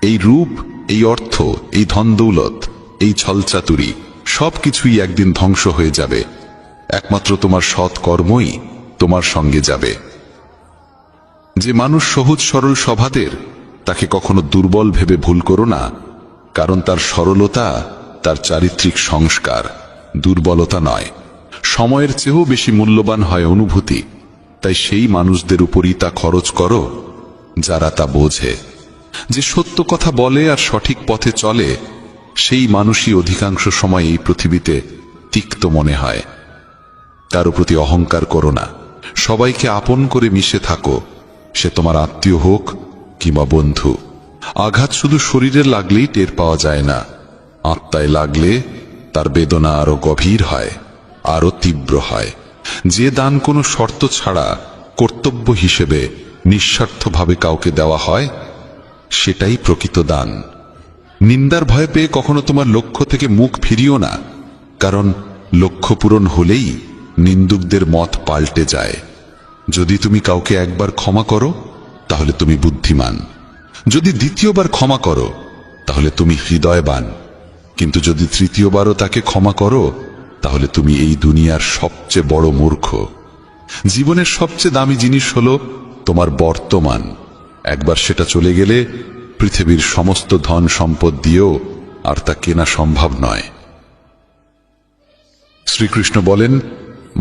এই রূপ, এই অর্থ, এই ধনদৌলত, এই ছলচাতুরি সবকিছুই একদিন ধ্বংস হয়ে যাবে। একমাত্র তোমার সৎ কর্মই তোমার সঙ্গে যাবে। যে মানুষ সহজ সরল স্বভাবের, তাকে কখনো দুর্বল ভেবে ভুল করো না, কারণ তার সরলতা তার চারিত্রিক সংস্কার, দুর্বলতা নয়। সময়ের চেয়েও বেশি মূল্যবান হয় অনুভূতি, তাই সেই মানুষদের উপরই তা খরচ করো যারা তা বোঝে। যে সত্য কথা বলে আর সঠিক পথে চলে, সেই মানুষই অধিকাংশ সময় এই পৃথিবীতে তিক্ত মনে হয়। কারো প্রতি অহংকার করো না, সবাইকে আপন করে মিশে থাকো, সে তোমার আত্মীয় হোক কিংবা বন্ধু। আঘাত শুধু শরীরে লাগলেই টের পাওয়া যায় না, আত্মায় লাগলে তার বেদনা আরো গভীর হয়, আরো তীব্র হয়। যে দান কোনো শর্ত ছাড়া কর্তব্য হিসেবে নিঃস্বার্থভাবে কাউকে দেওয়া হয়, সেটাই প্রকৃত দান। নিন্দার ভয় পেয়ে কখনো তোমার লক্ষ্য থেকে মুখ ফিরিও না, কারণ লক্ষ্য পূরণ হলেই নিন্দুকদের মত পাল্টে যায়। যদি তুমি কাউকে একবার ক্ষমা করো তাহলে তুমি বুদ্ধিমান, যদি দ্বিতীয়বার ক্ষমা করো তাহলে তুমি হৃদয়বান, কিন্তু যদি তৃতীয়বারও তাকে ক্ষমা করো তাহলে তুমি এই দুনিয়ার সবচেয়ে বড় মূর্খ। জীবনের সবচেয়ে দামি জিনিস হলো তোমার বর্তমান। একবার সেটা চলে গেলে পৃথিবীর সমস্ত ধন সম্পদ দিয়েও আর তা কেনা সম্ভব নয়। শ্রীকৃষ্ণ বলেন,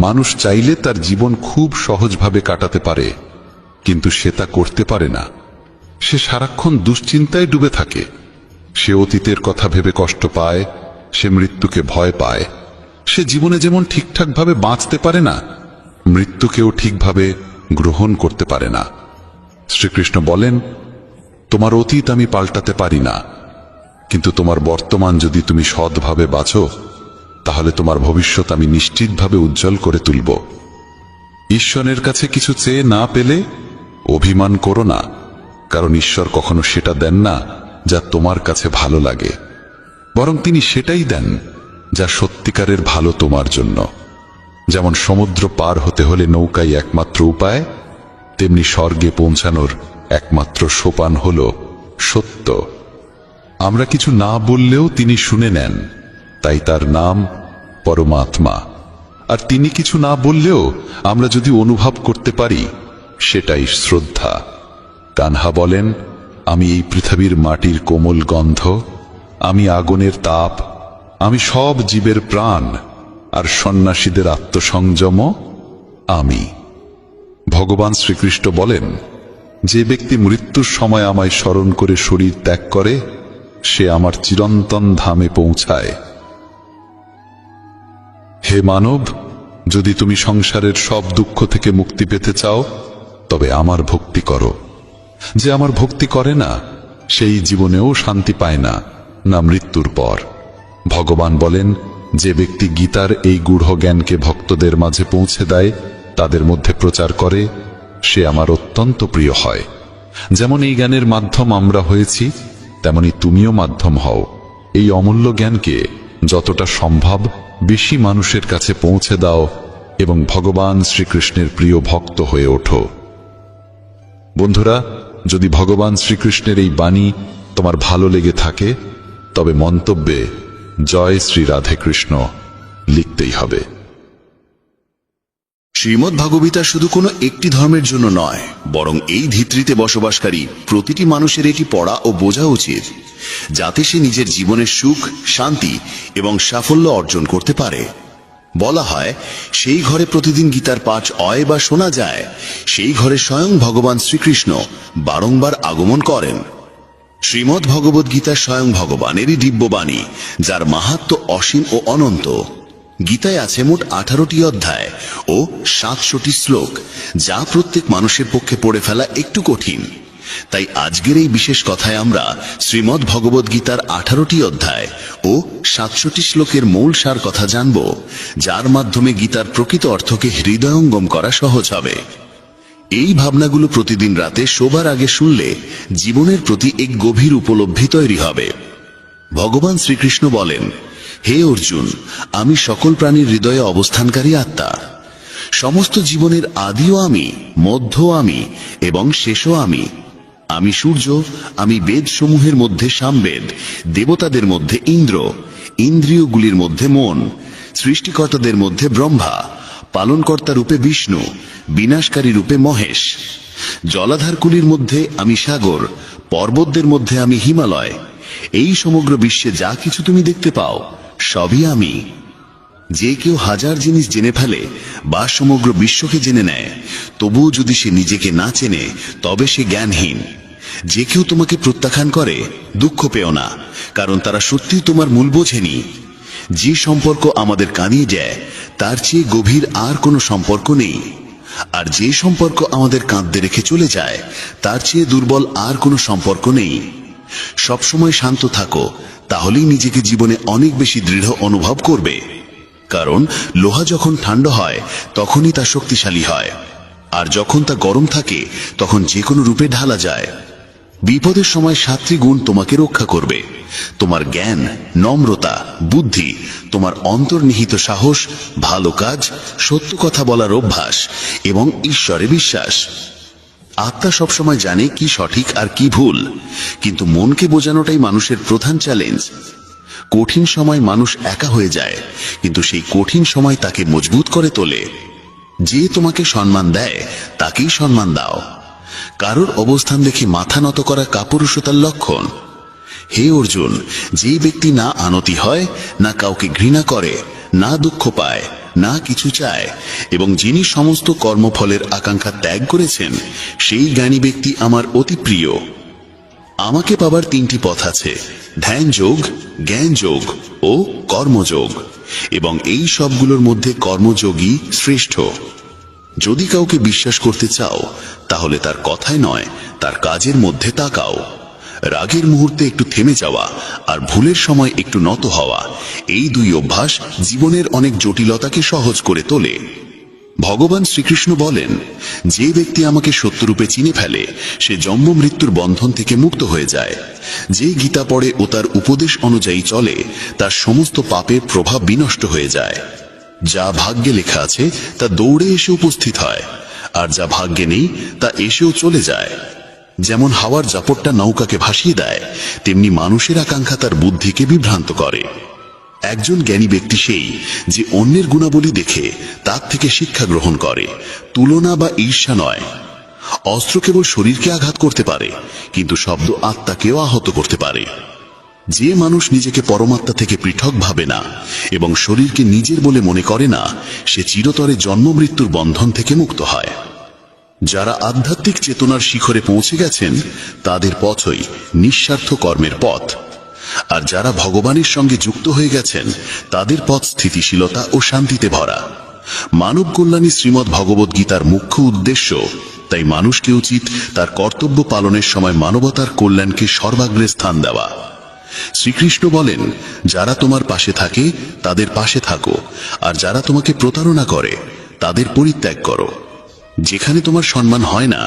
মানুষ চাইলে তার জীবন খুব সহজভাবে কাটাতে পারে, কিন্তু সে তা করতে পারে না। সে সারাক্ষণ দুশ্চিন্তায় ডুবে থাকে। সে অতীতের কথা ভেবে কষ্ট পায়, সে মৃত্যুকে ভয় পায়। সে জীবনে যেমন ঠিকঠাকভাবে বাঁচতে পারে না, মৃত্যুকেও ঠিকভাবে গ্রহণ করতে পারে না। শ্রীকৃষ্ণ বলেন, তোমার অতীত আমি পাল্টাতে পারি না, কিন্তু তোমার বর্তমান যদি তুমি সৎভাবে বাঁচো তাহলে তোমার ভবিষ্যৎ আমি নিশ্চিতভাবে উজ্জ্বল করে তুলব। ঈশ্বরের কাছে কিছু চেয়ে না পেলে অভিমান করো না, কারণ ঈশ্বর কখনো সেটা দেন না যা তোমার কাছে ভালো লাগে, বরং তিনি সেটাই দেন যা সত্যিকারের ভালো তোমার জন্য। যেমন সমুদ্র পার হতে হলে নৌকাই একমাত্র উপায়, তেমনি স্বর্গে পৌঁছানোর একমাত্র সোপান হল সত্য। আমরা কিছু না বললেও তিনি শুনে নেন, তাই তার নাম পরমাত্মা। আর তিনি কিছু না বললেও আমরা যদি অনুভব করতে পারি, সেটাই শ্রদ্ধা। কানহা বলেন, আমি এই পৃথিবীর মাটির কোমল গন্ধ, আমি আগুনের তাপ, আমি সব জীবের প্রাণ, আর সন্ন্যাসীদের আত্মসংযম আমি। ভগবান শ্রীকৃষ্ণ বলেন, যে ব্যক্তি মৃত্যুর সময় আমায় স্মরণ করে শরীর ত্যাগ করে, সে আমার চিরন্তন ধামে পৌঁছায়। হে মানব, যদি তুমি সংসারের সব দুঃখ থেকে মুক্তি পেতে চাও তবে আমার ভক্তি করো। যে আমার ভক্তি করে না সেই জীবনেও শান্তি পায় না, না মৃত্যুর পর। ভগবান বলেন, যে ব্যক্তি গীতার এই গূঢ় জ্ঞানকে ভক্তদের মাঝে পৌঁছে দেয়, তাদের মধ্যে প্রচার করে, সে আমার অত্যন্ত প্রিয় হয়। যেমন এই জ্ঞানের মাধ্যম আমরা হয়েছি, তেমনি তুমিও মাধ্যম হও। এই অমূল্য জ্ঞানকে যতটা সম্ভব বেশি মানুষের কাছে পৌঁছে দাও এবং ভগবান শ্রীকৃষ্ণের প্রিয় ভক্ত হয়ে ওঠো। বন্ধুরা, যদি ভগবান শ্রীকৃষ্ণের এই বাণী তোমার ভালো লেগে থাকে তবে মন্তব্যে জয় শ্রী রাধে কৃষ্ণ লিখতেই হবে। শ্রীমদ্ ভাগবতা শুধু কোনো একটি ধর্মের জন্য নয়, বরং এই ধিত্রিতে বসবাসকারী প্রতিটি মানুষের এটি পড়া ও বোঝা উচিত, যাতে সে নিজের জীবনের সুখ, শান্তি এবং সাফল্য অর্জন করতে পারে। বলা হয়, সেই ঘরে প্রতিদিন গীতার পাঠ হয় বা শোনা যায়, সেই ঘরে স্বয়ং ভগবান শ্রীকৃষ্ণ বারংবার আগমন করেন। শ্রীমদ্ ভগবদ গীতা স্বয়ং ভগবানেরই দিব্যবাণী, যার মাহাত্ম্য অসীম ও অনন্ত। গীতায় আছে মোট 18টি অধ্যায় ও 700টি শ্লোক, যা প্রত্যেক মানুষের পক্ষে পড়ে ফেলা একটু কঠিন। তাই আজকের এই বিশেষ কথায় আমরা শ্রীমদ্ ভগবদ গীতার 18টি অধ্যায় ও 700টি শ্লোকের মূল সার কথা জানব, যার মাধ্যমে গীতার প্রকৃত অর্থকে হৃদয়ঙ্গম করা সহজ হবে। এই ভাবনাগুলো প্রতিদিন রাতে শোবার আগে শুনলে জীবনের প্রতি এক গভীর উপলব্ধি তৈরি হবে। ভগবান শ্রীকৃষ্ণ বলেন, হে অর্জুন, আমি সকল প্রাণীর হৃদয়ে অবস্থানকারী আত্মা। সমস্ত জীবনের আদিও আমি, মধ্য আমি এবং শেষও আমি। আমি সূর্য, আমি বেদ সমূহের মধ্যে সামবেদ, দেবতাদের মধ্যে ইন্দ্র, ইন্দ্রিয়গুলির মধ্যে মন, সৃষ্টিকর্তাদের মধ্যে ব্রহ্মা, পালনকর্তা রূপে বিষ্ণু, বিনাশকারী রূপে মহেশ। জলাধারকুলির মধ্যে আমি সাগর, পর্বতদের মধ্যে আমি হিমালয়। এই সমগ্র বিশ্বে যা কিছু তুমি দেখতে পাও সবই আমি। যে কেউ হাজার জিনিস জেনে ফেলে বা সমগ্র বিশ্বকে জেনে নেয়, তবুও যদি সে নিজেকে না চেনে তবে সে জ্ঞানহীন। যে কেউ তোমাকে প্রত্যাখ্যান করে, দুঃখ পেও না, কারণ তারা সত্যিই তোমার মূল বোঝেনি। যে সম্পর্ক আমাদের কাঁদিয়ে দেয় তার চেয়ে গভীর আর কোনো সম্পর্ক নেই, আর যে সম্পর্ক আমাদের কাঁদতে রেখে চলে যায় তার চেয়ে দুর্বল আর কোনো সম্পর্ক নেই। সবসময় শান্ত থাকো, তাহলেই নিজেকে জীবনে অনেক বেশি দৃঢ় অনুভব করবে। কারণ লোহা যখন ঠান্ডা হয় তখনই তা শক্তিশালী হয়। আর যখন তা গরম থাকে তখন যে কোনো রূপে ঢালা যায়। বিপদের সময় 7টি গুণ তোমাকে রক্ষা করবে: তোমার জ্ঞান, নম্রতা, বুদ্ধি, তোমার অন্তর্নিহিত সাহস, ভালো কাজ, সত্য কথা বলার অভ্যাস এবং ঈশ্বরে বিশ্বাস। আত্মা সবসময় জানে কি সঠিক আর কি ভুল, কিন্তু মনকে বোঝানোটাই মানুষের প্রধান চ্যালেঞ্জ। কঠিন সময় মানুষ একা হয়ে যায়, কিন্তু সেই কঠিন সময় তাকে মজবুত করে তোলে। যে তোমাকে সম্মান দেয় তাকেই সম্মান দাও। কারোর অবস্থান দেখে মাথা নত করা কাপুরুষতার লক্ষণ। হে অর্জুন, যে ব্যক্তি না আনতি হয়, না কাউকে ঘৃণা করে, না দুঃখ পায়, না কিছু চায়, এবং যিনি সমস্ত কর্মফলের আকাঙ্ক্ষা ত্যাগ করেছেন, সেই জ্ঞানী ব্যক্তি আমার অতি প্রিয়। আমাকে পাবার 3টি পথ আছে: ধ্যান যোগ, জ্ঞান যোগ ও কর্মযোগ, এবং এই সবগুলোর মধ্যে কর্মযোগই শ্রেষ্ঠ। যদি কাউকে বিশ্বাস করতে চাও, তাহলে তার কথায় নয়, তার কাজের মধ্যে তাকাও। রাগের মুহূর্তে একটু থেমে যাওয়া আর ভুলের সময় একটু নত হওয়া, এই 2 অভ্যাস জীবনের অনেক জটিলতাকে সহজ করে তোলে। ভগবান শ্রীকৃষ্ণ বলেন, যে ব্যক্তি আমাকে সত্যরূপে চিনে ফেলে, সে জন্ম মৃত্যুর বন্ধন থেকে মুক্ত হয়ে যায়। যে গীতা পড়ে ও তার উপদেশ অনুযায়ী চলে, তার সমস্ত পাপের প্রভাব বিনষ্ট হয়ে যায়। যা ভাগ্যে লেখা আছে তা দৌড়ে এসে উপস্থিত হয়, আর যা ভাগ্যে নেই তা এসেও চলে যায়। যেমন হাওয়ার জাপটটা নৌকাকে ভাসিয়ে দেয়, তেমনি মানুষের আকাঙ্ক্ষা তার বুদ্ধিকে বিভ্রান্ত করে। একজন জ্ঞানী ব্যক্তি সেই যে অন্যের গুণাবলী দেখে তার থেকে শিক্ষা গ্রহণ করে, তুলনা বা ঈর্ষা নয়। অস্ত্র কেবল শরীরকে আঘাত করতে পারে, কিন্তু শব্দ আত্মাকেও আহত করতে পারে। যে মানুষ নিজেকে পরমাত্মা থেকে পৃথক ভাবে না এবং শরীরকে নিজের বলে মনে করে না, সে চিরতরে জন্ম মৃত্যুর বন্ধন থেকে মুক্ত হয়। যারা আধ্যাত্মিক চেতনার শিখরে পৌঁছে গেছেন, তাদের পথই নিঃস্বার্থ কর্মের পথ। আর যারা ভগবানের সঙ্গে যুক্ত হয়ে গেছেন, তাদের পথ স্থিতিশীলতা ও শান্তিতে ভরা। মানব কল্যাণী শ্রীমদ্ ভগবদ গীতার মুখ্য উদ্দেশ্য, তাই মানুষকে উচিত তার কর্তব্য পালনের সময় মানবতার কল্যাণকে সর্বাগ্রে স্থান দেওয়া। শ্রীকৃষ্ণ বলেন, যারা তোমার পাশে থাকে তাদের পাশে থাকো, আর যারা তোমাকে প্রতারণা করে তাদের পরিত্যাগ করো। যেখানে তোমার সম্মান হয় না,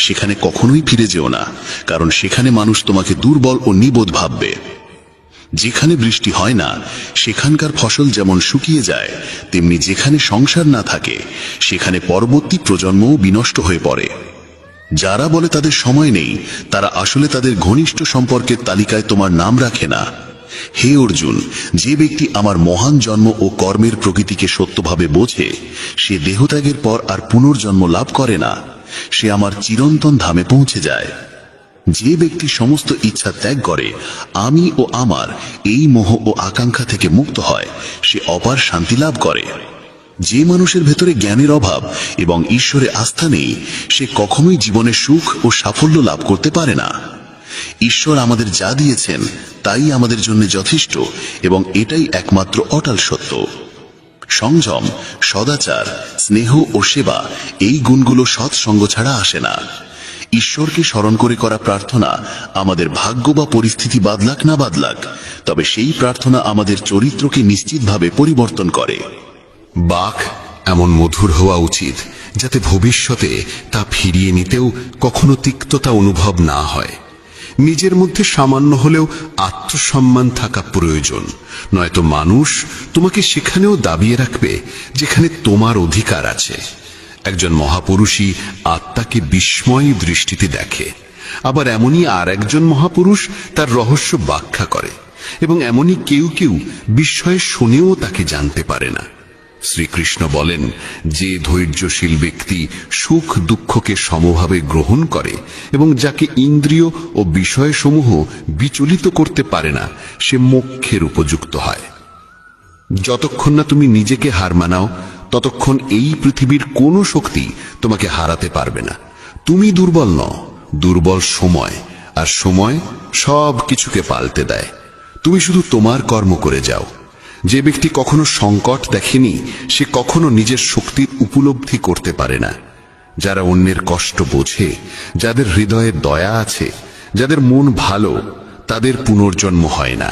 সেখানে কখনোই ফিরে যেও না, কারণ সেখানে মানুষ তোমাকে দুর্বল ও নিবোধ ভাববে। যেখানে বৃষ্টি হয় না, সেখানকার ফসল যেমন শুকিয়ে যায়, তেমনি যেখানে সংসার না থাকে, সেখানে পরবর্তী প্রজন্মও বিনষ্ট হয়ে পড়ে। যারা বলে তাদের সময় নেই, তারা আসলে তাদের ঘনিষ্ঠ সম্পর্কের তালিকায় তোমার নাম রাখে না। হে অর্জুন, যে ব্যক্তি আমার মহান জন্ম ও কর্মের প্রকৃতিকে সত্যভাবে বোঝে, সে দেহত্যাগের পর আর পুনর্জন্ম লাভ করে না, সে আমার চিরন্তন ধামে পৌঁছে যায়। যে ব্যক্তি সমস্ত ইচ্ছা ত্যাগ করে, আমি ও আমার এই মোহ ও আকাঙ্ক্ষা থেকে মুক্ত হয়, সে অপার শান্তি লাভ করে। যে মানুষের ভেতরে জ্ঞানের অভাব এবং ঈশ্বরে আস্থা নেই, সে কখনোই জীবনে সুখ ও সাফল্য লাভ করতে পারে না। ঈশ্বর আমাদের যা দিয়েছেন তাই আমাদের জন্য যথেষ্ট, এবং এটাই একমাত্র অটল সত্য। সংযম, সদাচার, স্নেহ ও সেবা, এই গুণগুলো সৎসঙ্গ ছাড়া আসে না। ঈশ্বরকে স্মরণ করে করা প্রার্থনা আমাদের ভাগ্য বা পরিস্থিতি বাদলাক না বাদলাক, তবে সেই প্রার্থনা আমাদের চরিত্রকে নিশ্চিতভাবে পরিবর্তন করে। বাক এমন মধুর হওয়া উচিত যাতে ভবিষ্যতে তা ফিরিয়ে নিতেও কখনো তিক্ততা অনুভব না হয়। নিজের মধ্যে সামান্য হলেও আত্মসম্মান থাকা প্রয়োজন, নয়তো মানুষ তোমাকে সেখানেও দাবিয়ে রাখবে যেখানে তোমার অধিকার আছে। একজন মহাপুরুষই আত্মাকে বিস্ময়ী দৃষ্টিতে দেখে, আবার এমনই আর একজন মহাপুরুষ তার রহস্য ব্যাখ্যা করে, এবং এমনই কেউ কেউ বিস্ময়ে শুনেও তাকে জানতে পারে না। শ্রীকৃষ্ণ বলেন, যে ধৈর্যশীল ব্যক্তি সুখ দুঃখকে সমভাবে গ্রহণ করে এবং যাকে ইন্দ্রিয় ও বিষয়সমূহ বিচলিত করতে পারে না, সে মোক্ষের উপযুক্ত হয়। যতক্ষণ না তুমি নিজেকে হার মানাও, ততক্ষণ এই পৃথিবীর কোনো শক্তি তোমাকে হারাতে পারবে না। তুমি দুর্বল নও, দুর্বল সময়, আর সময় সব কিছুকে পাল্টে দেয়। তুমি শুধু তোমার কর্ম করে যাও। যে ব্যক্তি কখনো সংকট দেখেনি, সে কখনো নিজের শক্তির উপলব্ধি করতে পারে না। যারা অন্যের কষ্ট বোঝে, যাদের হৃদয়ে দয়া আছে, যাদের মন ভালো, তাদের পুনর্জন্ম হয় না।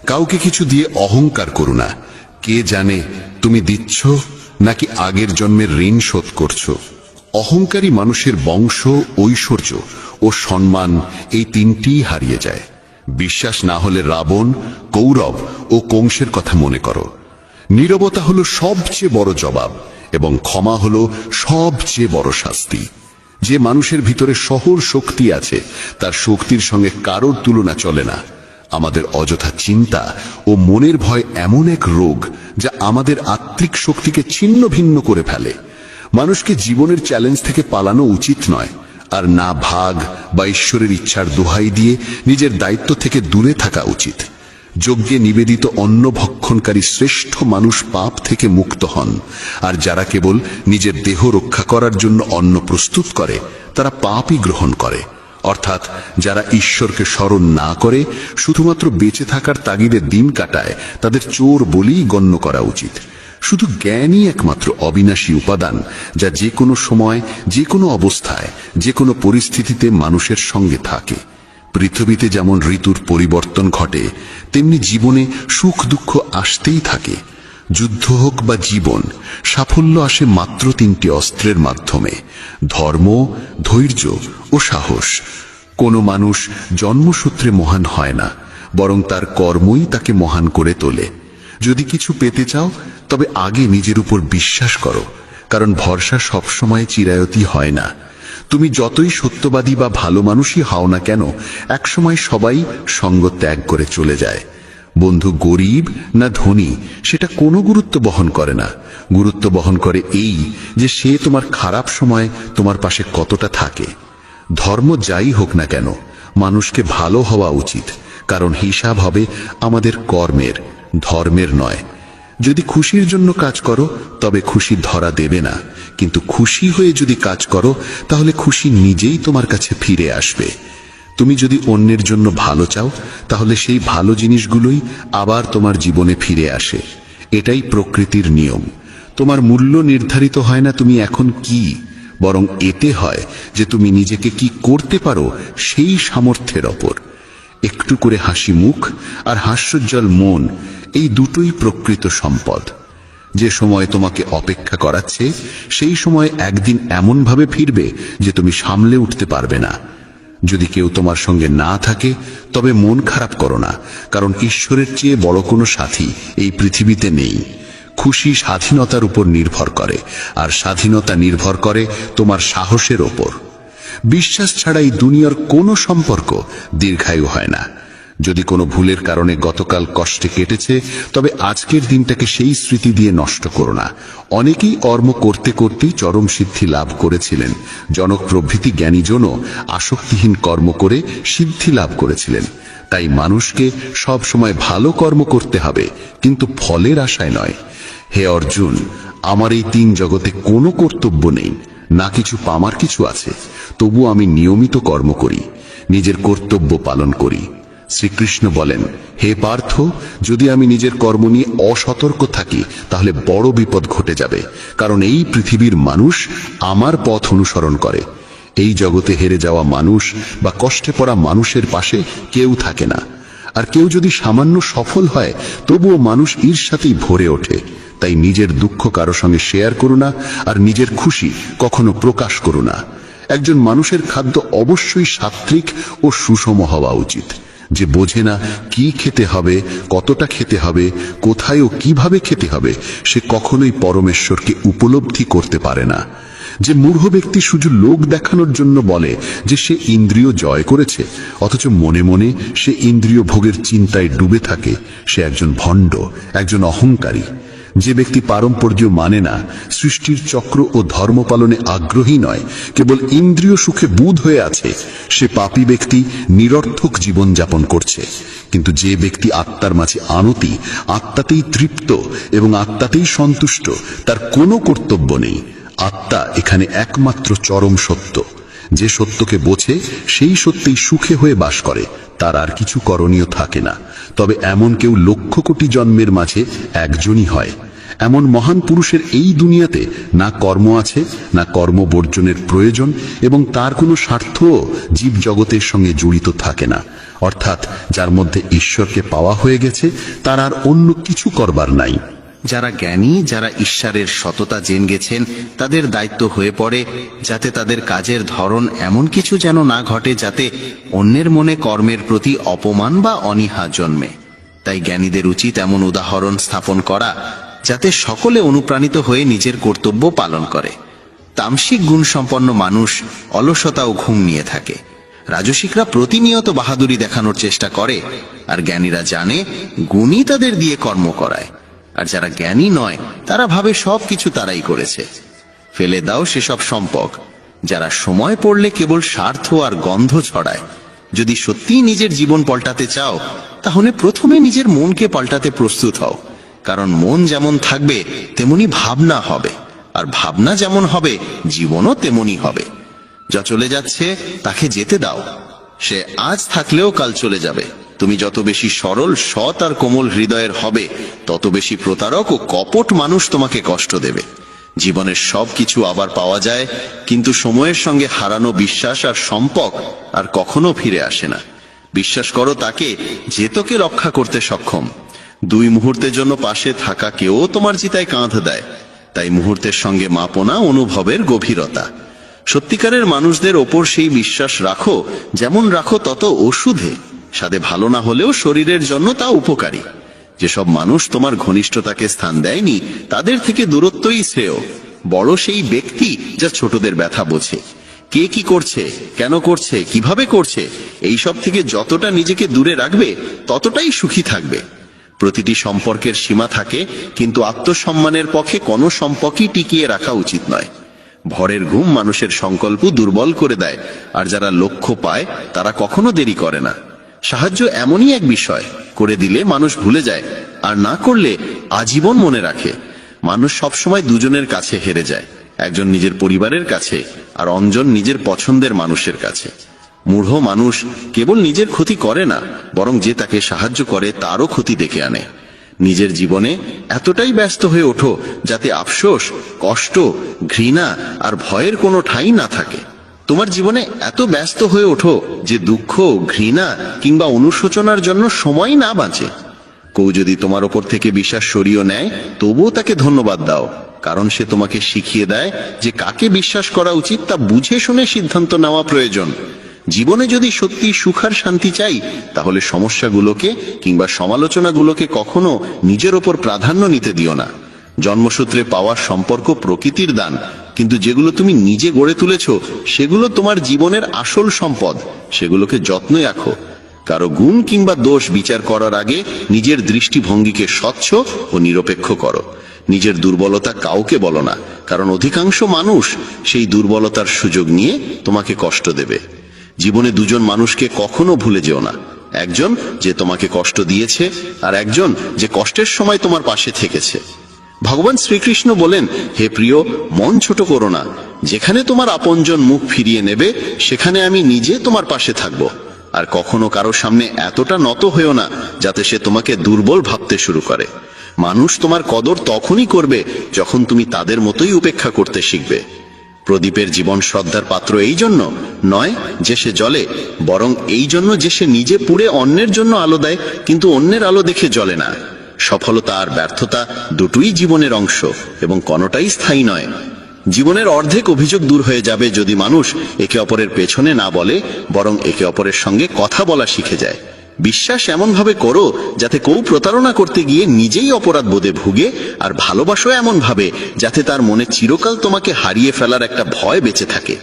কাউকে কিছু দিয়ে অহংকার করো না। কে জানে তুমি দিচ্ছ নাকি আগের জন্মের ঋণ শোধ করছো। অহংকারী মানুষের বংশ, ঐশ্বর্য ও সম্মান এই তিনটিই হারিয়ে যায়। বিশ্বাস না হলে রাবণ, কৌরব ও কংসের কথা মনে করো। নীরবতা হলো সবচেয়ে বড় জবাব এবং ক্ষমা হলো সবচেয়ে বড় শাস্তি। যে মানুষের ভিতরে শহর শক্তি আছে, তার শক্তির সঙ্গে কারোর তুলনা চলে না। আমাদের অযথা চিন্তা ও মনের ভয় এমন এক রোগ যা আমাদের আত্মিক শক্তিকে ছিন্ন ভিন্ন করে ফেলে। মানুষকে জীবনের চ্যালেঞ্জ থেকে পালানো উচিত নয়, আর না ভাগ বা ঈশ্বরের ইচ্ছার দোহাই দিয়ে নিজের দায়িত্ব থেকে দূরে থাকা উচিত। যজ্ঞে নিবেদিত অন্ন ভক্ষণকারী শ্রেষ্ঠ মানুষ পাপ থেকে মুক্ত হন, আর যারা কেবল নিজের দেহ রক্ষা করার জন্য অন্ন প্রস্তুত করে তারা পাপই গ্রহণ করে। অর্থাৎ যারা ঈশ্বরকে স্মরণ না করে শুধুমাত্র বেঁচে থাকার তাগিদে দিন কাটায়, তাদের চোর বলেই গণ্য করা উচিত। শুধু জ্ঞানই একমাত্র অবিনাশী উপাদান, যা যে কোনো সময়, যে কোনো অবস্থায়, যে কোনো পরিস্থিতিতে মানুষের সঙ্গে থাকে। পৃথিবীতে যেমন ঋতুর পরিবর্তন ঘটে, তেমনি জীবনে সুখ দুঃখ আসতেই থাকে। যুদ্ধ হোক বা জীবন, সাফল্য আসে মাত্র তিনটি অস্ত্রের মাধ্যমে: ধর্ম, ধৈর্য ও সাহস। কোনো মানুষ জন্মসূত্রে মহান হয় না, বরং তার কর্মই তাকে মহান করে তোলে। যদি কিছু পেতে চাও, তবে আগে নিজের উপর বিশ্বাস করো, কারণ ভরসা সবসময় চিরায়তি হয় না। তুমি যতই সত্যবাদী বা ভালো মানুষই হও না কেন, একসময় সবাই সঙ্গ ত্যাগ করে চলে যায়। বন্ধু গরিব না ধনী সেটা কোনো গুরুত্ব বহন করে না। গুরুত্ব বহন করে এই যে সে তোমার খারাপ সময় তোমার পাশে কতটা থাকে। ধর্ম যাই হোক না কেন, মানুষকে ভালো হওয়া উচিত, কারণ হিসাব হবে আমাদের কর্মের, ধর্মের নয়। যদি খুশির জন্য কাজ করো, তবে খুশি ধরা দেবে না, কিন্তু খুশি হয়ে যদি কাজ করো, তাহলে খুশি নিজেই তোমার কাছে ফিরে আসবে। তুমি যদি অন্যের জন্য ভালো চাও, তাহলে সেই ভালো জিনিসগুলোই আবার তোমার জীবনে ফিরে আসে। এটাই প্রকৃতির নিয়ম। তোমার মূল্য নির্ধারিত হয় না তুমি এখন কি, বরং এতে হয় যে তুমি নিজেকে কি করতে পারো সেই সামর্থ্যের ওপর। একটু করে হাসি মুখ আর হাস্যোজ্জ্বল মন, এই দুটোই প্রকৃত সম্পদ। যে সময় তোমাকে অপেক্ষা করাচ্ছে, সেই সময় একদিন এমনভাবে ফিরবে যে তুমি সামলে উঠতে পারবে না। যদি কেউ তোমার সঙ্গে না থাকে, তবে মন খারাপ করো না, কারণ ঈশ্বরের চেয়ে বড় কোনো সাথী এই পৃথিবীতে নেই। খুশি স্বাধীনতার উপর নির্ভর করে, আর স্বাধীনতা নির্ভর করে তোমার সাহসের ওপর। বিশ্বাস ছাড়া এই দুনিয়ার কোনো সম্পর্ক দীর্ঘায়ু হয় না। যদি কোনো ভুলের কারণে গতকাল কষ্টে কেটেছে, তবে আজকের দিনটাকে সেই স্মৃতি দিয়ে নষ্ট করো না। অনেকেই কর্ম করতে করতেই চরম সিদ্ধি লাভ করেছিলেন। জনক প্রভৃতি জ্ঞানীজনও আসক্তিহীন কর্ম করে সিদ্ধি লাভ করেছিলেন। তাই মানুষকে সব সময় ভালো কর্ম করতে হবে, কিন্তু ফলের আশায় নয়। হে অর্জুন, আমার এই তিন জগতে কোনো কর্তব্য নেই, না কিছু পামার কিছু আছে, তবু আমি নিয়মিত কর্ম করি, নিজের কর্তব্য পালন করি। শ্রীকৃষ্ণ বলেন, হে পার্থ, যদি আমি নিজের কর্ম নিয়ে অসতর্ক থাকি, তাহলে বড় বিপদ ঘটে যাবে, কারণ এই পৃথিবীর মানুষ আমার পথ অনুসরণ করে। এই জগতে হেরে যাওয়া মানুষ বা কষ্টে পড়া মানুষের পাশে কেউ থাকে না। আর কেউ যদি সামান্য সফল হয়, তবুও মানুষ ঈর্ষাতেই ভরে ওঠে। তাই নিজের দুঃখ কারো সঙ্গে শেয়ার করো না, আর নিজের খুশি কখনো প্রকাশ করো না। একজন মানুষের খাদ্য অবশ্যই সাত্ত্বিক ও সুষম হওয়া উচিত। যে বোঝে না কি খেতে হবে, কতটা খেতে হবে, কোথায় ও কিভাবে খেতে হবে, সে কখনোই পরমেশ্বরকে উপলব্ধি করতে পারে না। যে মূঢ় ব্যক্তি শুধু লোক দেখানোর জন্য বলে যে সে ইন্দ্রিয় জয় করেছে, অথচ মনে মনে সে ইন্দ্রিয় ভোগের চিন্তায় ডুবে থাকে, সে একজন ভণ্ড, একজন অহংকারী। যে ব্যক্তি পারম্পর্য মানে না, সৃষ্টির চক্র ও ধর্ম পালনে আগ্রহী নয়, কেবল ইন্দ্রিয় সুখে বুঁদ হয়ে আছে, সে পাপী ব্যক্তি নিরর্থক জীবন যাপন করছে। কিন্তু যে ব্যক্তি আত্মার মাঝে আনতি, আত্মাতেই তৃপ্ত এবং আত্মাতেই সন্তুষ্ট, তার কোনো কর্তব্য নেই। আত্মা এখানে একমাত্র চরম সত্য। যে সত্যকে বোঝে, সেই সত্যেই সুখে হয়ে বাস করে, তার আর কিছু করণীয় থাকে না। তবে এমন কেউ লক্ষ কোটি জন্মের মাঝে একজনই হয়। এমন মহান পুরুষের এই দুনিয়াতে না কর্ম আছে, না কর্ম বর্জনের প্রয়োজন, এবং তার কোনো স্বার্থও জীব জগতের সঙ্গে জড়িত থাকে না। অর্থাৎ যার মধ্যে ঈশ্বরকে পাওয়া হয়ে গেছে, তার আর অন্য কিছু করবার নাই। যারা জ্ঞানী, যারা ঈশ্বরের সততা জেনে গেছেন, তাদের দায়িত্ব হয়ে পড়ে যাতে তাদের কাজের ধরন এমন কিছু যেন না ঘটে যাতে অন্যের মনে কর্মের প্রতি অপমান বা অনীহা জন্মে। তাই জ্ঞানীদের উচিত এমন উদাহরণ স্থাপন করা যাতে সকলে অনুপ্রাণিত হয়ে নিজের কর্তব্য পালন করে। তামসিক গুণসম্পন্ন মানুষ অলসতা ও ঘুম নিয়ে থাকে। রাজসিকরা প্রতিনিয়ত বাহাদুরি দেখানোর চেষ্টা করে, আর জ্ঞানীরা জানে গুণই তাদের দিয়ে কর্ম করায়। আর যারা জ্ঞানী নয় তারা ভাবে সবকিছু তারাই করেছে। ফেলে দাও সেসব সম্পদ যারা সময় পড়লে কেবল স্বার্থ আর গন্ধ ছড়ায়। যদি সত্যিই নিজের জীবন পাল্টাতে চাও তাহলে প্রথমে নিজের মনকে পাল্টাতে প্রস্তুত হও, কারণ মন যেমন থাকবে তেমনি ভাবনা হবে, আর ভাবনা যেমন হবে জীবনও তেমনি হবে। যা চলে যাচ্ছে তাকে যেতে দাও, সে আজ থাকলেও কাল চলে যাবে। তুমি যত বেশি সরল, সৎ আর কোমল হৃদয়ের হবে, তত বেশি প্রতারক ও কপট মানুষ তোমাকে কষ্ট দেবে। জীবনের সবকিছু আবার পাওয়া যায়, কিন্তু সময়ের সঙ্গে হারানো বিশ্বাস আর সম্পর্ক আর কখনো ফিরে আসে না। বিশ্বাস করো তাকে যে তোকে রক্ষা করতে সক্ষম। 2 মুহূর্তের জন্য পাশে থাকা কেউ তোমার চিতায় কাঁধ দেয়। তাই মুহূর্তের সঙ্গে মাপনা অনুভবের গভীরতা। সত্যিকারের মানুষদের ওপর সেই বিশ্বাস রাখো যেমন রাখো তত ওষুধে। স্বাদে ভালো না হলেও শরীরের জন্য তা উপকারী। যেসব মানুষ তোমার ঘনিষ্ঠতাকে স্থান দেয়নি তাদের থেকে দূরত্বই শ্রেয়। বড় সেই ব্যক্তি যা ছোটদের ব্যথা বোঝে। কে কি করছে, কেন করছে, কিভাবে করছে, এইসব থেকে যতটা নিজেকে দূরে রাখবে ততটাই সুখী থাকবে। প্রতিটি সম্পর্কের সীমা থাকে, কিন্তু আত্মসম্মানের পক্ষে কোনো সম্পর্কই টিকিয়ে রাখা উচিত নয়। ভরের ঘুম মানুষের সংকল্প দুর্বল করে দেয়, আর যারা লক্ষ্য পায় তারা কখনো দেরি করে না। সাহায্য এমনই এক বিষয়, করে দিলে মানুষ ভুলে যায়, আর না করলে আজীবন মনে রাখে। মানুষ সবসময় দুজনের কাছে হেরে যায়, একজন নিজের পরিবারের কাছে আর অন্যজন নিজের পছন্দের মানুষের কাছে। মূঢ় মানুষ কেবল নিজের ক্ষতি করে না, বরং যে তাকে সাহায্য করে তারও ক্ষতি ডেকে আনে। নিজের জীবনে এতটাই ব্যস্ত হয়ে ওঠো যাতে আফসোস, কষ্ট, ঘৃণা আর ভয়ের কোনো ঠাঁই না থাকে। তোমার জীবনে এত ব্যস্ত হয়ে ওঠো যে দুঃখ, ঘৃণা কিংবা অনুশোচনার জন্য সময় না বাঁচে। কেউ যদি তোমার ওপর থেকে বিশ্বাস সরিয়ে নেয় তবুও তাকে ধন্যবাদ দাও, কারণ সে তোমাকে শিখিয়ে দেয় যে কাকে বিশ্বাস করা উচিত তা বুঝে শুনে সিদ্ধান্ত নেওয়া প্রয়োজন। জীবনে যদি সত্যি সুখ আর শান্তি চাই তাহলে সমস্যাগুলোকে কিংবা সমালোচনাগুলোকে কখনো নিজের ওপর প্রাধান্য নিতে দিও না। জন্মসূত্রে পাওয়া সম্পর্ক প্রকৃতির দান, কিন্তু যেগুলো তুমি নিজে গড়ে তুলেছ সেগুলো তোমার জীবনের আসল সম্পদ। সেগুলোকে যত্নে রাখো। কারো গুণ কিংবা দোষ বিচার করার আগে নিজের দৃষ্টিভঙ্গিকে স্বচ্ছ ও নিরপেক্ষ করো। নিজের দুর্বলতা কাউকে বলো না, কারণ অধিকাংশ মানুষ সেই দুর্বলতার সুযোগ নিয়ে তোমাকে কষ্ট দেবে। জীবনে 2 জন মানুষকে কখনো ভুলে যেও না, একজন যে তোমাকে কষ্ট দিয়েছে আর একজন যে কষ্টের সময় তোমার পাশে থেকেছে। ভগবান শ্রীকৃষ্ণ বলেন, হে প্রিয়, মন ছোট করো না। যেখানে তোমার আপনজন মুখ ফিরিয়ে নেবে সেখানে আমি নিজে তোমার পাশে থাকব। আর কখনো কারো সামনে এতটা নত হয়েও না যাতে সে তোমাকে দুর্বল ভাবতে শুরু করে। মানুষ তোমার কদর তখনই করবে যখন তুমি তাদের মতোই উপেক্ষা করতে শিখবে। প্রদীপের জীবন শ্রদ্ধার পাত্র এই জন্য নয় যে সে জ্বলে, বরং এই জন্য যে সে নিজে পুড়ে অন্যের জন্য আলো দেয়, কিন্তু অন্যের আলো দেখে জ্বলে না। সফলতা আর ব্যর্থতা দুটোই জীবনের অংশ, এবং কোনোটাই স্থায়ী নয়। জীবনের অর্ধেক অভিযোগ দূর হয়ে যাবে যদি মানুষ একে অপরের পেছনে না বলে, বরং একে অপরের সঙ্গে কথা বলা শিখে যায়। বিশ্বাস এমন ভাবে করো যাতে কেউ প্রতারণা করতে গিয়ে নিজেই অপরাধ বোধে ভুগে, আর ভালোবাসো এমন ভাবে যাতে তার মনে চিরকাল তোমাকে হারিয়ে ফেলার একটা ভয় বেঁচে থাকে।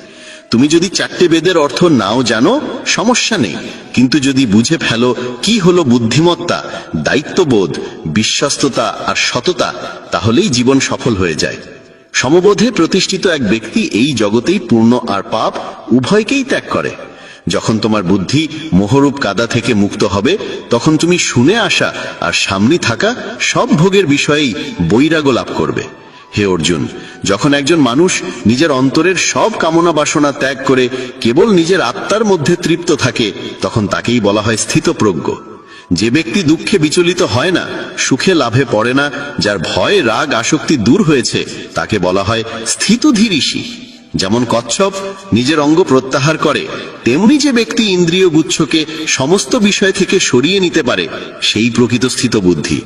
তুমি যদি 4টে বেদের অর্থ নাও জানো সমস্যা নেই, কিন্তু যদি বুঝে ফেলো কি হলো বুদ্ধিমত্তা, দায়িত্ববোধ, বিশ্বস্ততা আর সততা, তাহলেই জীবন সফল হয়ে যায়। সমবোধে প্রতিষ্ঠিত এক ব্যক্তি এই জগতেই পূর্ণ আর পাপ উভয়কেই ত্যাগ করে। যখন তোমার বুদ্ধি মোহরূপ কাদা থেকে মুক্ত হবে তখন তুমি শুনে আসা আর সামনে থাকা সব ভোগের বিষয়েই বৈরাগ্য লাভ করবে। হে অর্জুন, যখন একজন মানুষ নিজের অন্তরের সব কামনা বাসনা ত্যাগ করে কেবল নিজের আত্মার মধ্যে তৃপ্ত থাকে তখন তাকেই বলা হয় স্থিতপ্রজ্ঞ। যে ব্যক্তি দুঃখে বিচলিত হয় না, সুখে লাভে পড়ে না, যার ভয়, রাগ, আসক্তি দূর হয়েছে, তাকে বলা হয় স্থিতধীর ঋষি। যেমন কচ্ছপ নিজের অঙ্গ প্রত্যাহার করে, তেমনি যে ব্যক্তি ইন্দ্রিয় গুচ্ছকে সমস্ত বিষয় থেকে সরিয়ে নিতে পারে সেই প্রকৃত স্থিত বুদ্ধি।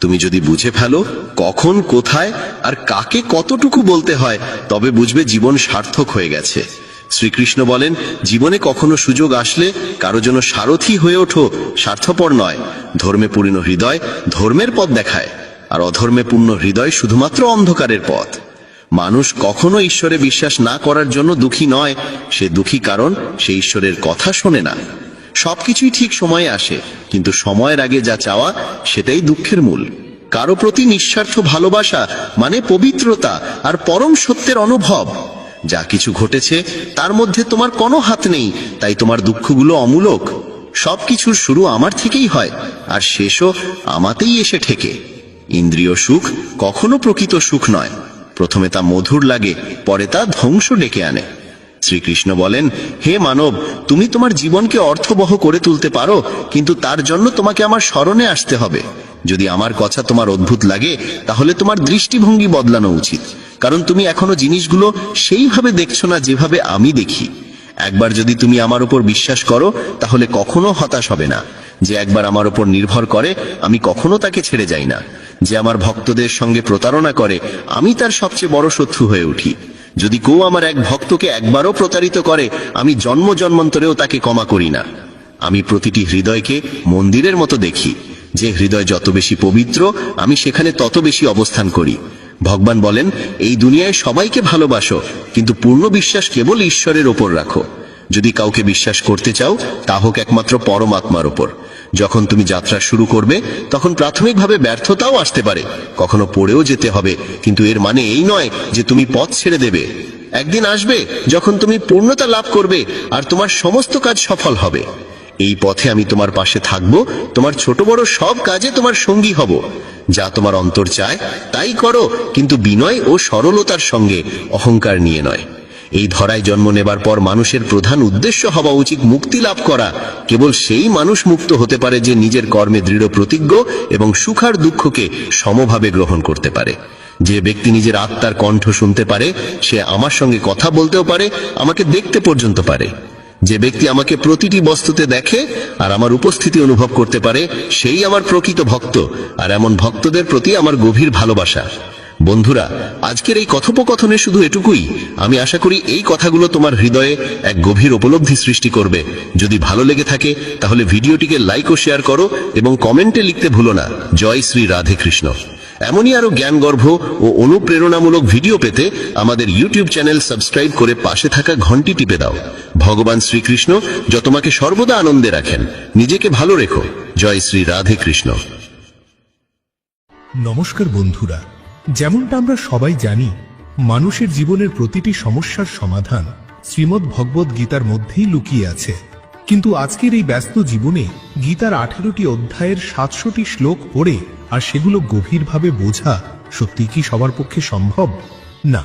তুমি যদি বুঝে ফেলো কখন, কোথায় আর কাকে কতটুকু বলতে হয়, তবে বুঝবে জীবন সার্থক হয়ে গেছে। শ্রীকৃষ্ণ বলেন, জীবনে কখনো সুযোগ আসলে কারো জন্য সারথি হয়ে ওঠো, স্বার্থপর নয়। ধর্মে পূর্ণ হৃদয় ধর্মের পথ দেখায়, আর অধর্মে পূর্ণ হৃদয় শুধুমাত্র অন্ধকারের পথ। মানুষ কখনো ঈশ্বরে বিশ্বাস না করার জন্য দুঃখী নয়, সে দুঃখী কারণ সে ঈশ্বরের কথা শোনে না। সবকিছুই ঠিক সময়ে আসে, কিন্তু সময়ের আগে যা চাওয়া সেটাই দুঃখের মূল। কারো প্রতি নিঃস্বার্থ ভালোবাসা মানে পবিত্রতা আর পরম সত্যের অনুভব। যা কিছু ঘটেছে তার মধ্যে তোমার কোনো হাত নেই, তাই তোমার দুঃখগুলো অমূলক। সবকিছুর শুরু আমার থেকেই হয়, আর শেষও আমাতেই এসে ঠেকে। ইন্দ্রিয় সুখ কখনো প্রকৃত সুখ নয়, প্রথমে তা মধুর লাগে, পরে তা ধ্বংস ডেকে আনে। শ্রীকৃষ্ণ বলেন, হে মানব, তুমি তোমার জীবনকে অর্থবহ করে তুলতে পারো, কিন্তু তার জন্য তোমাকে আমার স্মরণে আসতে হবে। যদি আমার কথা তোমার অদ্ভুত লাগে, তাহলে তোমার দৃষ্টিভঙ্গি বদলানো উচিত, কারণ তুমি এখনো জিনিসগুলো সেইভাবে দেখছো না যেভাবে আমি দেখি। একবার যদি তুমি আমার উপর বিশ্বাস করো, তাহলে কখনো হতাশ হবে না। যে একবার আমার উপর নির্ভর করে, আমি কখনো তাকে ছেড়ে যাই না। যে আমার ভক্তদের সঙ্গে প্রতারণা করে, আমি তার সবচেয়ে বড় শত্রু হয়ে উঠি। যদি কেউ আমার এক ভক্তকে একবারও প্রতারিত করে, আমি জন্ম জন্মান্তরেও তাকে ক্ষমা করি না। আমি প্রতিটি হৃদয়কে মন্দিরের মতো দেখি। যে হৃদয় যত বেশি পবিত্র, আমি সেখানে তত বেশি অবস্থান করি। ভগবান বলেন, এই দুনিয়ায় সবাইকে ভালোবাসো, কিন্তু পূর্ণ বিশ্বাস কেবল ঈশ্বরের ওপর রাখো। যদি কাউকে বিশ্বাস করতে চাও, তা হোক একমাত্র পরমাত্মার ওপর। যখন তুমি যাত্রা শুরু করবে, তখন প্রাথমিকভাবে ব্যর্থতাও আসতে পারে, কখনো পড়েও যেতে হবে, কিন্তু এর মানে এই নয় যে তুমি পথ ছেড়ে দেবে। একদিন আসবে যখন তুমি পূর্ণতা লাভ করবে, আর তোমার সমস্ত কাজ সফল হবে। এই পথে আমি তোমার পাশে থাকব, তোমার ছোট বড় সব কাজে তোমার সঙ্গী হব। যা তোমার অন্তর চায় তাই করো, কিন্তু বিনয় ও সরলতার সঙ্গে, অহংকার নিয়ে নয়। এই ধরায় জন্ম নেবার পর মানুষের প্রধান উদ্দেশ্য হওয়া উচিত মুক্তি লাভ করা। কেবল সেই মানুষ মুক্ত হতে পারে যে নিজের কর্মে দৃঢ় প্রতিজ্ঞ এবং সুখ আর দুঃখকে সমভাবে গ্রহণ করতে পারে। যে ব্যক্তি নিজের আত্মার কণ্ঠ শুনতে পারে, সে আমার সঙ্গে কথা বলতেও পারে, আমাকে দেখতে পর্যন্ত পারে। যে ব্যক্তি আমাকে প্রতিটি বস্তুতে দেখে আর আমার উপস্থিতি অনুভব করতে পারে, সেই আমার প্রকৃত ভক্ত, আর এমন ভক্তদের প্রতি আমার গভীর ভালোবাসা। বন্ধুরা, আজকের এই কথোপকথনে শুধু এটুকুই। আমি আশা করি এই কথাগুলো তোমার হৃদয়ে এক গভীর উপলব্ধি সৃষ্টি করবে। যদি ভালো লেগে থাকে, তাহলে ভিডিওটিকে লাইক ও শেয়ার করো এবং কমেন্টে লিখতে ভুলো না, জয় শ্রী রাধে কৃষ্ণ। এমনই আরো জ্ঞানগর্ভ ও অনুপ্রেরণামূলক ভিডিও পেতে আমাদের ইউটিউব চ্যানেল সাবস্ক্রাইব করে পাশে থাকা ঘন্টি টিপে দাও। ভগবান শ্রীকৃষ্ণ যত তোমাকে সর্বদা আনন্দে রাখেন। নিজেকে ভালো রেখো। জয় শ্রী রাধে কৃষ্ণ। নমস্কার বন্ধুরা, যেমনটা আমরা সবাই জানি, মানুষের জীবনের প্রতিটি সমস্যার সমাধান শ্রীমদ্ ভগবদ গীতার মধ্যেই লুকিয়ে আছে। কিন্তু আজকের এই ব্যস্ত জীবনে গীতার 18টি অধ্যায়ের 700টি শ্লোক পড়ে আর সেগুলো গভীরভাবে বোঝা সত্যি কি সবার পক্ষে সম্ভব? না,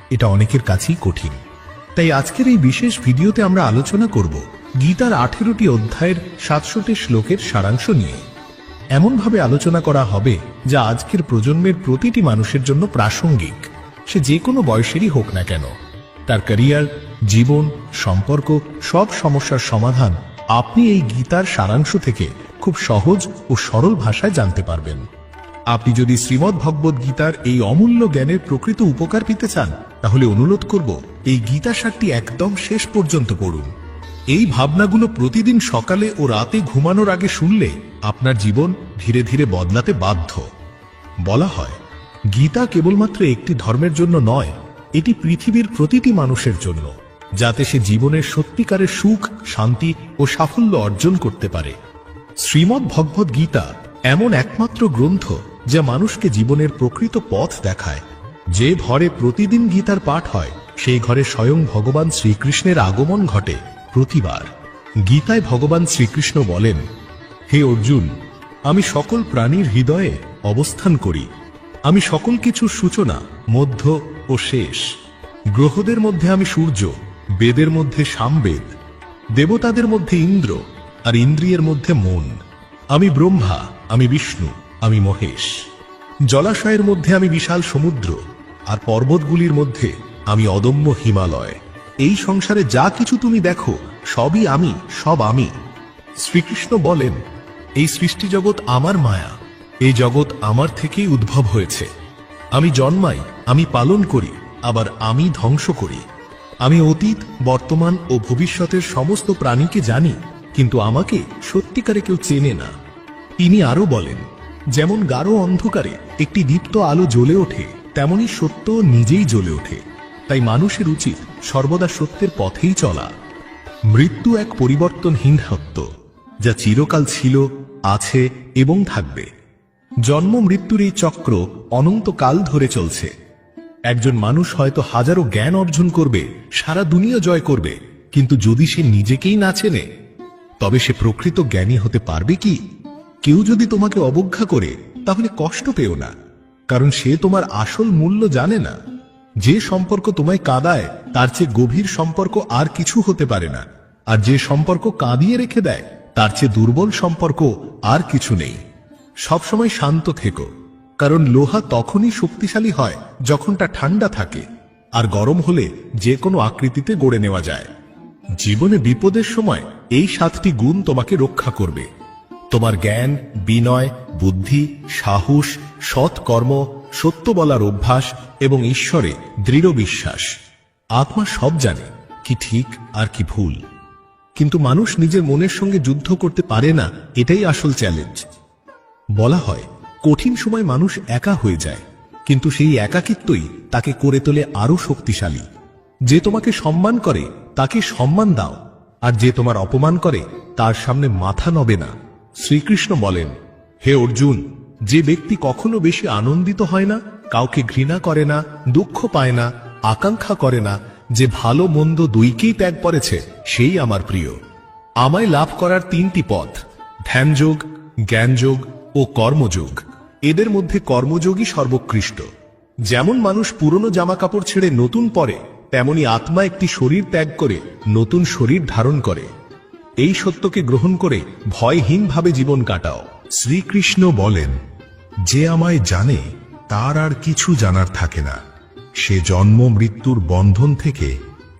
এটা অনেকের কাছেই কঠিন। তাই আজকের এই বিশেষ ভিডিওতে আমরা আলোচনা করব গীতার 18টি অধ্যায়ের 700টি শ্লোকের সারাংশ নিয়ে। এমনভাবে আলোচনা করা হবে যা আজকের প্রজন্মের প্রতিটি মানুষের জন্য প্রাসঙ্গিক, সে যে কোনো বয়সেরই হোক না কেন। তার ক্যারিয়ার, জীবন, সম্পর্ক, সব সমস্যার সমাধান আপনি এই গীতার সারাংশ থেকে খুব সহজ ও সরল ভাষায় জানতে পারবেন। আপনি যদি শ্রীমদ্ ভগবদ গীতার এই অমূল্য জ্ঞানের প্রকৃত উপকার পেতে চান, তাহলে অনুরোধ করব এই গীতা সারটি একদম শেষ পর্যন্ত পড়ুন। এই ভাবনাগুলো প্রতিদিন সকালে ও রাতে ঘুমানোর আগে শুনলে আপনার জীবন ধীরে ধীরে বদলাতে বাধ্য। বলা হয়, গীতা কেবলমাত্র একটি ধর্মের জন্য নয়, এটি পৃথিবীর প্রতিটি মানুষের জন্য, যাতে সে জীবনের সত্যিকারের সুখ, শান্তি ও সাফল্য অর্জন করতে পারে। শ্রীমদ্ ভগবদ গীতা এমন একমাত্র গ্রন্থ যা মানুষকে জীবনের প্রকৃত পথ দেখায়। যে ঘরে প্রতিদিন গীতার পাঠ হয়, সেই ঘরে স্বয়ং ভগবান শ্রীকৃষ্ণের আগমন ঘটে প্রতিবার। গীতায় ভগবান শ্রীকৃষ্ণ বলেন, হে অর্জুন, আমি সকল প্রাণীর হৃদয়ে অবস্থান করি। আমি সকল কিছুর সূচনা, মধ্য ও শেষ। গ্রহদের মধ্যে আমি সূর্য, বেদের মধ্যে সামবেদ, দেবতাদের মধ্যে ইন্দ্র, আর ইন্দ্রিয়ের মধ্যে মন। আমি ব্রহ্মা, আমি বিষ্ণু, আমি মহেশ। জলাশয়ের মধ্যে আমি বিশাল সমুদ্র, আর পর্বতগুলির মধ্যে আমি অদম্য হিমালয়। এই সংসারে যা কিছু তুমি দেখো, সবই আমি, সব আমি। শ্রীকৃষ্ণ বলেন, এই সৃষ্টি জগৎ আমার মায়া, এই জগৎ আমার থেকেই উদ্ভব হয়েছে। আমি জন্মাই, আমি পালন করি, আবার আমি ধ্বংস করি। আমি অতীত, বর্তমান ও ভবিষ্যতের সমস্ত প্রাণীকে জানি, কিন্তু আমাকে সত্যিকারে কেউ চেনে না। তিনি আরো বলেন, যেমন গাঢ় অন্ধকারে একটি দীপ্ত আলো জ্বলে ওঠে, তেমনি সত্য নিজেই জ্বলে ওঠে। তাই মানুষের উচিত সর্বদা সত্যের পথেই চলা। মৃত্যু এক পরিবর্তনহীন সত্য, যা চিরকাল ছিল, আছে এবং থাকবে। জন্ম মৃত্যুর এই চক্র অনন্তকাল ধরে চলছে। একজন মানুষ হয়তো হাজারো জ্ঞান অর্জন করবে, সারা দুনিয়া জয় করবে, কিন্তু যদি সে নিজেকেই না চেনে, তবে সে প্রকৃত জ্ঞানী হতে পারবে কি? কেউ যদি তোমাকে অবজ্ঞা করে, তাহলে কষ্ট পেও না, কারণ সে তোমার আসল মূল্য জানে না। যে সম্পর্ক তোমায় কাঁদায়, তার চেয়ে গভীর সম্পর্ক আর কিছু হতে পারে না। আর যে সম্পর্ক কাঁদিয়ে রেখে দেয়, তার চেয়ে দুর্বল সম্পর্ক আর কিছু নেই। সবসময় শান্ত থেকো, কারণ লোহা তখনই শক্তিশালী হয় যখন তা ঠান্ডা থাকে, আর গরম হলে যে কোনো আকৃতিতে গড়ে নেওয়া যায়। জীবনে বিপদের সময় এই 7টি গুণ তোমাকে রক্ষা করবে: তোমার জ্ঞান, বিনয়, বুদ্ধি, সাহস, সৎকর্ম, সত্য বলার অভ্যাস এবং ঈশ্বরে দৃঢ় বিশ্বাস। আত্মা সব জানে, কি ঠিক আর কি ভুল, কিন্তু মানুষ নিজের মনের সঙ্গে যুদ্ধ করতে পারে না। এটাই আসল চ্যালেঞ্জ। বলা হয়, কঠিন সময় মানুষ একা হয়ে যায়, কিন্তু সেই একাকিত্বই তাকে করে তোলে আরো শক্তিশালী। যে তোমাকে সম্মান করে তাকে সম্মান দাও, আর যে তোমার অপমান করে তার সামনে মাথা নবে না। শ্রীকৃষ্ণ বলেন, হে অর্জুন, যে ব্যক্তি কখনো বেশি আনন্দিত হয় না, কাউকে ঘৃণা করে না, দুঃখ পায় না, আকাঙ্ক্ষা করে না, যে ভালো মন্দ দুইকেই ত্যাগ করেছে, সেই আমার প্রিয়। আমায় লাভ করার 3টি পথ: ধ্যানযোগ, জ্ঞানযোগ ও কর্মযোগ। এদের মধ্যে কর্মযোগই সর্বোৎকৃষ্ট। যেমন মানুষ পুরনো জামা কাপড় ছেড়ে নতুন পরে, তেমনি আত্মা একটি শরীর ত্যাগ করে নতুন শরীর ধারণ করে। এই সত্যকে গ্রহণ করে ভয়হীনভাবে জীবন কাটাও। শ্রীকৃষ্ণ বলেন, যে আমায় জানে তার আর কিছু জানার থাকে না। সে জন্ম মৃত্যুর বন্ধন থেকে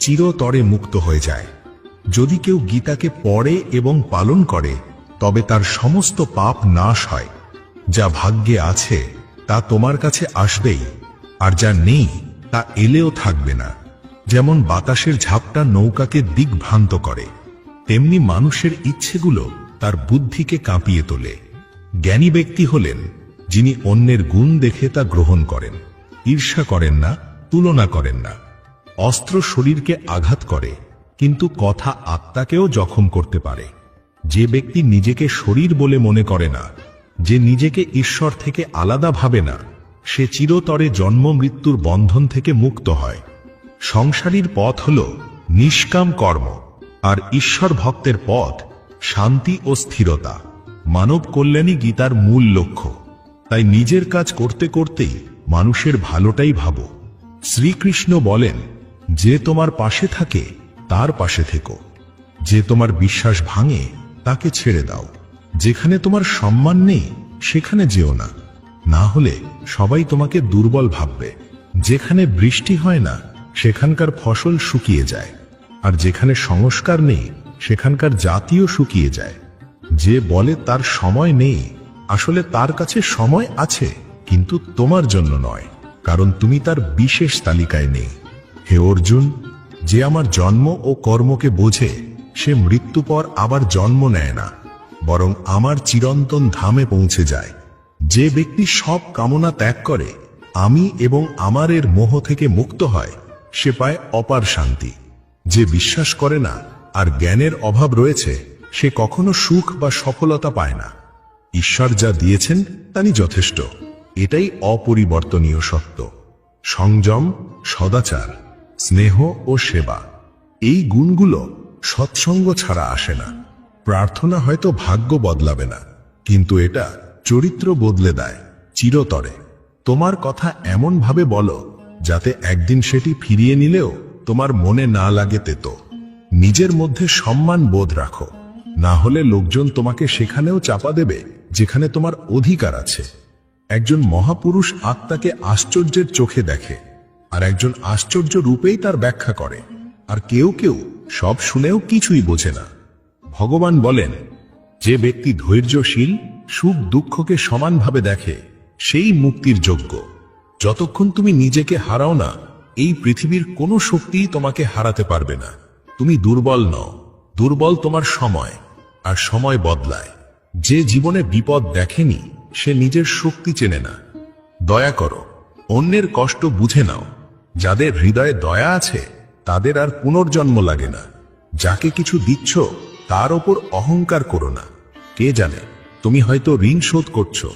চিরতরে মুক্ত হয়ে যায়। যদি কেউ গীতাকে পড়ে এবং পালন করে, তবে তার সমস্ত পাপ নাশ হয়। যা ভাগ্যে আছে তা তোমার কাছে আসবেই, আর যা নেই তা এলেও থাকবে না। যেমন বাতাসের ঝাপটা নৌকাকে দিকভ্রান্ত করে, তেমনি মানুষের ইচ্ছেগুলো তার বুদ্ধিকে কাঁপিয়ে তোলে। জ্ঞানী ব্যক্তি হলেন যিনি অন্যের গুণ দেখে তা গ্রহণ করেন, ঈর্ষা করেন না, তুলনা করেন না। অস্ত্র শরীরকে আঘাত করে, কিন্তু কথা আত্মাকেও জখম করতে পারে। যে ব্যক্তি নিজেকে শরীর বলে মনে করে না, যে নিজেকে ঈশ্বর থেকে আলাদা ভাবে না, সে চিরতরে জন্ম মৃত্যুর বন্ধন থেকে মুক্ত হয়। সংসারীর পথ হল নিষ্কাম কর্ম, আর ঈশ্বর ভক্তের পথ শান্তি ও স্থিরতা। মানব কল্যাণই গীতার মূল লক্ষ্য। তাই নিজের কাজ করতে করতেই মানুষের ভালোটাই ভাবো। শ্রীকৃষ্ণ বলেন, যে তোমার পাশে থাকে তার পাশে থেকো, যে তোমার বিশ্বাস ভাঙে তাকে ছেড়ে দাও। যেখানে তোমার সম্মান নেই সেখানে যেও না, না হলে সবাই তোমাকে দুর্বল ভাববে। যেখানে বৃষ্টি হয় না সেখানকার ফসল শুকিয়ে যায়, আর যেখানে সংস্কার নেই সেখানকার জাতিও শুকিয়ে যায়। যে বলে তার সময় নেই, আসলে তার কাছে সময় আছে, কিন্তু তোমার জন্য নয়, কারণ তুমি তার বিশেষ তালিকায় নেই। হে অর্জুন, যে আমার জন্ম ও কর্মকে বোঝে, সে মৃত্যু পর আবার জন্ম নেয় না, বরং আমার চিরন্তন ধামে পৌঁছে যায়। যে ব্যক্তি সব কামনা ত্যাগ করে, আমি এবং আমারের মোহ থেকে মুক্ত হয়, সে পায় অপার শান্তি। যে বিশ্বাস করে না আর জ্ঞানের অভাব রয়েছে, সে কখনো সুখ বা সফলতা পায় না। ঈশ্বর যা দিয়েছেন তাই যথেষ্ট। এটাই অপরিবর্তনীয় সত্য। সংযম, সদাচার, স্নেহ ও সেবা, এই গুণগুলো সৎসঙ্গ ছাড়া আসে না। প্রার্থনা হয়তো ভাগ্য বদলাবে না, কিন্তু এটা চরিত্র বদলে দেয় চিরতরে। তোমার কথা এমন ভাবে বলো যাতে একদিন সেটি ফিরিয়ে নিলেও তোমার মনে না লাগে তেতো। নিজের মধ্যে সম্মান বোধ রাখো, না হলে লোকজন তোমাকে সেখানেও চাপা দেবে যেখানে তোমার অধিকার আছে। একজন মহাপুরুষ আত্মাকে আশ্চর্যের চোখে দেখে, আর একজন আশ্চর্য রূপেই তার ব্যাখ্যা করে। আর কেউ কেউ সব শুনেও কিছুই বোঝে না। ভগবান বলেন, যে ব্যক্তি ধৈর্যশীল সুখ দুঃখকে সমানভাবে দেখে সেই মুক্তির যোগ্য। যতক্ষণ তুমি নিজেকে হারাও না, এই পৃথিবীর কোনো শক্তিই তোমাকে হারাতে পারবে না। তুমি দুর্বল নও, দুর্বল তোমার সময়, আর সময় বদলায়। যে জীবনে বিপদ দেখেনি সে নিজের শক্তি চেনে না। দয়া করো, অন্যের কষ্ট বুঝে নাও। যাদের হৃদয়ে দয়া আছে তাদের আর পুনর্জন্ম লাগে না। যাকে কিছু দিচ্ছ তার ওপর অহংকার করো না। কে জানে, তুমি হয়তো ঋণ শোধ করছো।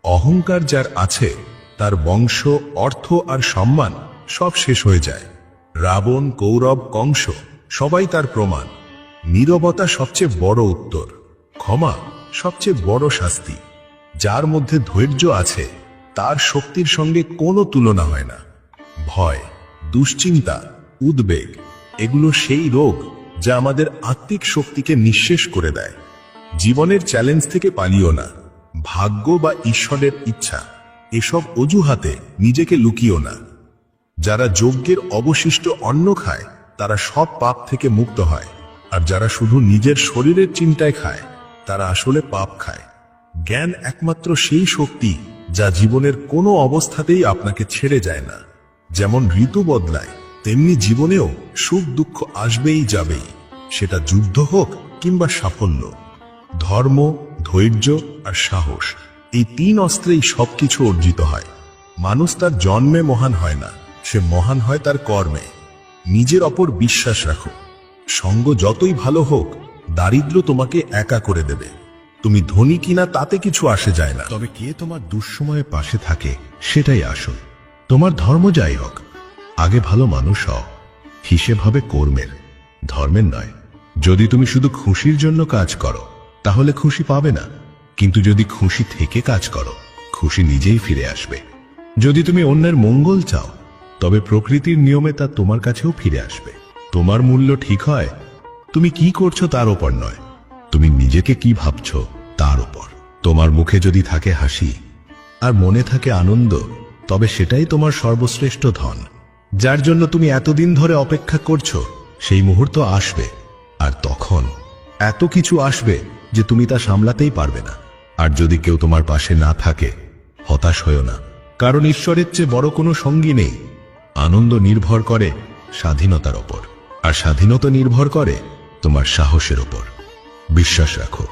অহংকার যার আছে তার বংশ, অর্থ আর সম্মান সব শেষ হয়ে যায়। রাবণ, কৌরব, কংস সবাই তার প্রমাণ। নীরবতা সবচেয়ে বড় উত্তর, ক্ষমা সবচেয়ে বড় শাস্তি। যার মধ্যে ধৈর্য আছে তার শক্তির সঙ্গে কোনো তুলনা হয় না। ভয়, দুশ্চিন্তা, উদ্বেগ এগুলো সেই রোগ যা আমাদের আত্মিক শক্তিকে নিঃশেষ করে দেয়। জীবনের চ্যালেঞ্জ থেকে পালিও না। ভাগ্য বা ঈশ্বরের ইচ্ছা এসব অজুহাতে নিজেকে লুকিও না। যারা যজ্ঞের অবশিষ্ট অন্ন খায় তারা সব পাপ থেকে মুক্ত হয়, আর যারা শুধু নিজের শরীরের চিন্তায় খায় তারা আসলে পাপ খায়। জ্ঞান একমাত্র সেই শক্তি যা জীবনের কোনো অবস্থাতেই আপনাকে ছেড়ে যায় না। যেমন ঋতু বদলায় তেমনি জীবনেও সুখ দুঃখ আসবেই যাবেই, সেটা যুদ্ধ হোক কিংবা সাফল্য। ধর্ম, ধৈর্য আর সাহস, এই 3 অস্ত্রেই সবকিছু অর্জিত হয়। মানুষ তার জন্মে মহান হয় না, সে মহান হয় তার কর্মে। নিজের ওপর বিশ্বাস রাখো। সঙ্গ যতই ভালো হোক, দারিদ্র্য তোমাকে একা করে দেবে। তুমি ধনী কিনা তাতে কিছু আসে যায় না, তবে কে তোমার দুঃসময়ে পাশে থাকে সেটাই আসল। তোমার ধর্ম যাই হোক, আগে ভালো মানুষ হও। হিসেব হবে কর্মের, ধর্মের নয়। যদি তুমি শুধু খুশির জন্য কাজ করো তাহলে খুশি পাবে না, কিন্তু যদি খুশি থেকে কাজ করো খুশি নিজেই ফিরে আসবে। যদি তুমি অন্যের মঙ্গল চাও তবে প্রকৃতির নিয়মে তা তোমার কাছেও ফিরে আসবে। তোমার মূল্য ঠিক হয় তুমি কি করছো তার উপর নয়, তুমি নিজেকে কি ভাবছো তার উপর। তোমার মুখে যদি থাকে হাসি আর মনে থাকে আনন্দ, তবে সেটাই তোমার সর্বশ্রেষ্ঠ ধন। যার জন্য তুমি এতদিন ধরে অপেক্ষা করছো সেই মুহূর্ত আসবে, আর তখন এত কিছু আসবে যে তুমি তা সামলাতেই পারবে না। আর যদি কেউ তোমার পাশে না থাকে, হতাশ হয়ো না, কারণ ঈশ্বরের চেয়ে বড় কোনো সঙ্গী নেই। আনন্দ নির্ভর করে স্বাধীনতার ওপর, আর স্বাধীনতা নির্ভর করে তোমার সাহসের ওপর। বিশ্বাস রাখো,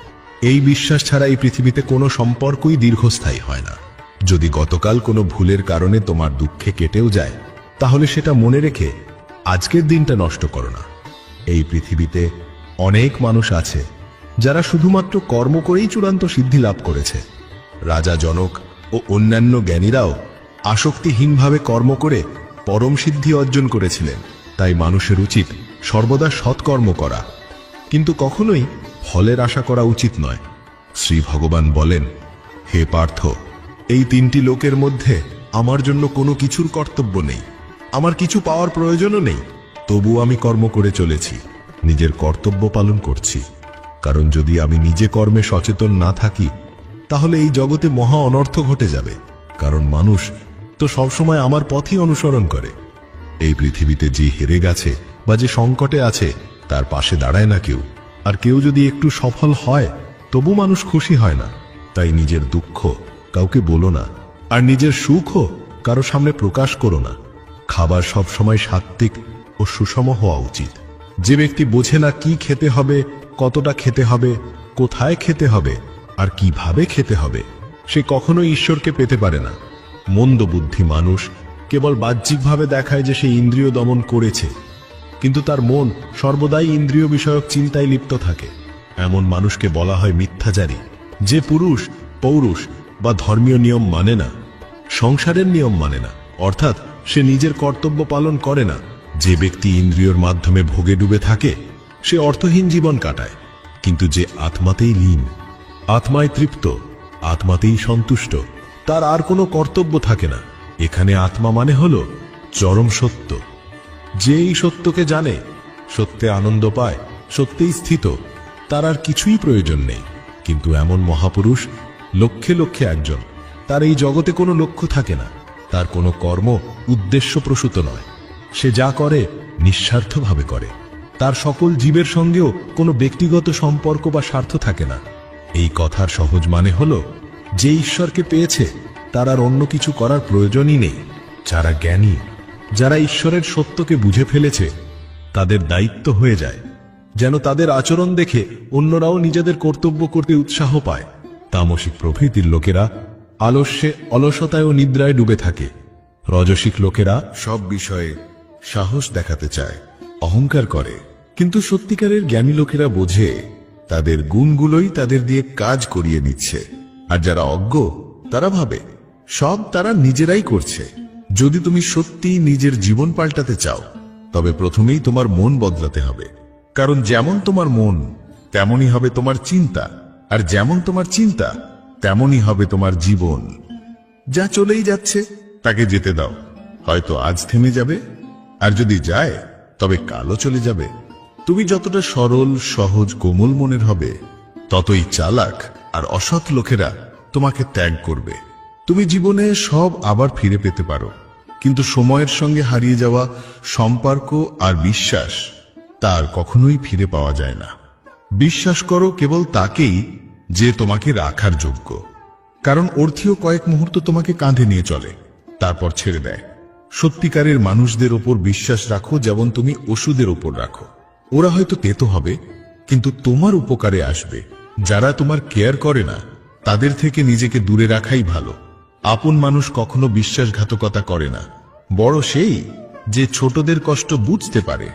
এই বিশ্বাস ছাড়া এই পৃথিবীতে কোনো সম্পর্কই দীর্ঘস্থায়ী হয় না। যদি গতকাল কোনো ভুলের কারণে তোমার দুঃখে কেটেও যায়, তাহলে সেটা মনে রেখে আজকের দিনটা নষ্ট করো না। এই পৃথিবীতে অনেক মানুষ আছে যারা শুধুমাত্র কর্ম করেই চূড়ান্ত সিদ্ধি লাভ করেছে। রাজা জনক ও অন্যান্য জ্ঞানীরাও আসক্তিহীনভাবে কর্ম করে পরম সিদ্ধি অর্জন করেছিলেন। তাই মানুষের উচিত সর্বদা সৎকর্ম করা, কিন্তু কখনোই ফলের আশা করা উচিত নয়। শ্রী ভগবান বলেন, হে পার্থ, এই 3টি লোকের মধ্যে আমার জন্য কোনো কিছুর কর্তব্য নেই, আমার কিছু পাওয়ার প্রয়োজনও নেই। তবু আমি কর্ম করে চলেছি, নিজের কর্তব্য পালন করছি। কারণ যদি আমি নিজে কর্মে সচেতন না থাকি তাহলে এই জগতে মহা অনর্থ ঘটে যাবে। কারণ মানুষ তো সবসময় আমার পথই অনুসরণ করে। এই পৃথিবীতে যে হেরে গেছে বা যে সংকটে আছে তার পাশে দাঁড়ায় না কেউ। আর কেউ যদি একটু সফল হয় তবু মানুষ খুশি হয় না। তাই নিজের দুঃখ কাউকে বলো না, আর নিজের সুখও কারো সামনে প্রকাশ করো না। খাবার সবসময় সাত্ত্বিক ও সুষম হওয়া উচিত। যে ব্যক্তি বোঝে না কি খেতে হবে, কতটা খেতে হবে, কোথায় খেতে হবে আর কিভাবে খেতে হবে, সে কখনো ঈশ্বরকে পেতে পারে না। মন্দ বুদ্ধি মানুষ কেবল বাহ্যিকভাবে দেখায় যে সে ইন্দ্রিয় দমন করেছে, কিন্তু তার মন সর্বদাই ইন্দ্রিয় বিষয়ক চিন্তায় লিপ্ত থাকে। এমন মানুষকে বলা হয় মিথ্যাচারী, যে পুরুষ, পৌরুষ বা ধর্মীয় নিয়ম মানে না, সংসারের নিয়ম মানে না, অর্থাৎ সে নিজের কর্তব্য পালন করে না। যে ব্যক্তি ইন্দ্রিয়র মাধ্যমে ভোগে ডুবে থাকে সে অর্থহীন জীবন কাটায়, কিন্তু যে আত্মাতেই লীন, আত্মায় তৃপ্ত, আত্মাতেই সন্তুষ্ট, তার আর কোনো কর্তব্য থাকে না। এখানে আত্মা মানে হলো চরম সত্য। যে এই সত্যকে জানে, সত্যে আনন্দ পায়, সত্যেই স্থিত, তার আর কিছুই প্রয়োজন নেই। কিন্তু এমন মহাপুরুষ লক্ষে লক্ষে একজন, তার এই জগতে কোনো লক্ষ্য থাকে না, তার কোনো কর্ম উদ্দেশ্যপ্রসূত নয়। সে যা করে নিঃস্বার্থভাবে করে, তার সকল জীবের সঙ্গেও কোনো ব্যক্তিগত সম্পর্ক বা স্বার্থ থাকে না। এই কথার সহজ মানে হলো, যে ঈশ্বরকে পেয়েছে তার আর অন্য কিছু করার প্রয়োজনই নেই। যারা জ্ঞানী, যারা ঈশ্বরের সত্যকে বুঝে ফেলেছে, তাদের দায়িত্ব হয়ে যায় যেন তাদের আচরণ দেখে অন্যরাও নিজেদের কর্তব্য করতে উৎসাহ পায়। তামসিক প্রভৃতির লোকেরা আলস্যে, অলসতায় ও নিদ্রায় ডুবে থাকে। রজসিক লোকেরা সব বিষয়ে সাহস দেখাতে চায়, অহংকার করে। কিন্তু সত্যিকারের জ্ঞানী লোকেরা বোঝে তাদের গুণগুলোই তাদের দিয়ে কাজ করিয়ে নিচ্ছে। আর যারা অজ্ঞ, তারা ভাবে সব তারা নিজেরাই করছে। যদি তুমি সত্যি নিজের জীবন পাল্টাতে চাও, তবে প্রথমেই তোমার মন বদলাতে হবে। কারণ যেমন তোমার মন, তেমনই হবে তোমার চিন্তা, আর যেমন তোমার চিন্তা, তেমনই হবে তোমার জীবন। যা চলেই যাচ্ছে তাকে যেতে দাও। হয়তো আজ থেমে যাবে, আর যদি যায় তবে কালও চলে যাবে। তুমি যতটা সরল, সহজ, কোমল মনের হবে, ততই চালাক আর অসৎ লোকেরা তোমাকে ত্যাগ করবে। তুমি জীবনে সব আবার ফিরে পেতে পারো, কিন্তু সময়ের সঙ্গে হারিয়ে যাওয়া সম্পর্ক আর বিশ্বাস, তার কখনোই ফিরে পাওয়া যায় না। বিশ্বাস করো কেবল তাকেই যে তোমাকে রাখার যোগ্য। কারণ অর্থীয় কয়েক মুহূর্ত তোমাকে কাঁধে নিয়ে চলে, তারপর ছেড়ে দেয়। সত্যিকারের মানুষদের ওপর বিশ্বাস রাখো যেমন তুমি ওষুধের ওপর রাখো। ওরা হয়তো তেতো হবে, কিন্তু তোমার উপকারে আসবে। যারা তোমার কেয়ার করে না, তাদের থেকে নিজেকে দূরে রাখাই ভালো। আপন মানুষ কখনো বিশ্বাসঘাতকতা করে না। বড় সেই যে ছোটদের কষ্ট বুঝতে পারে।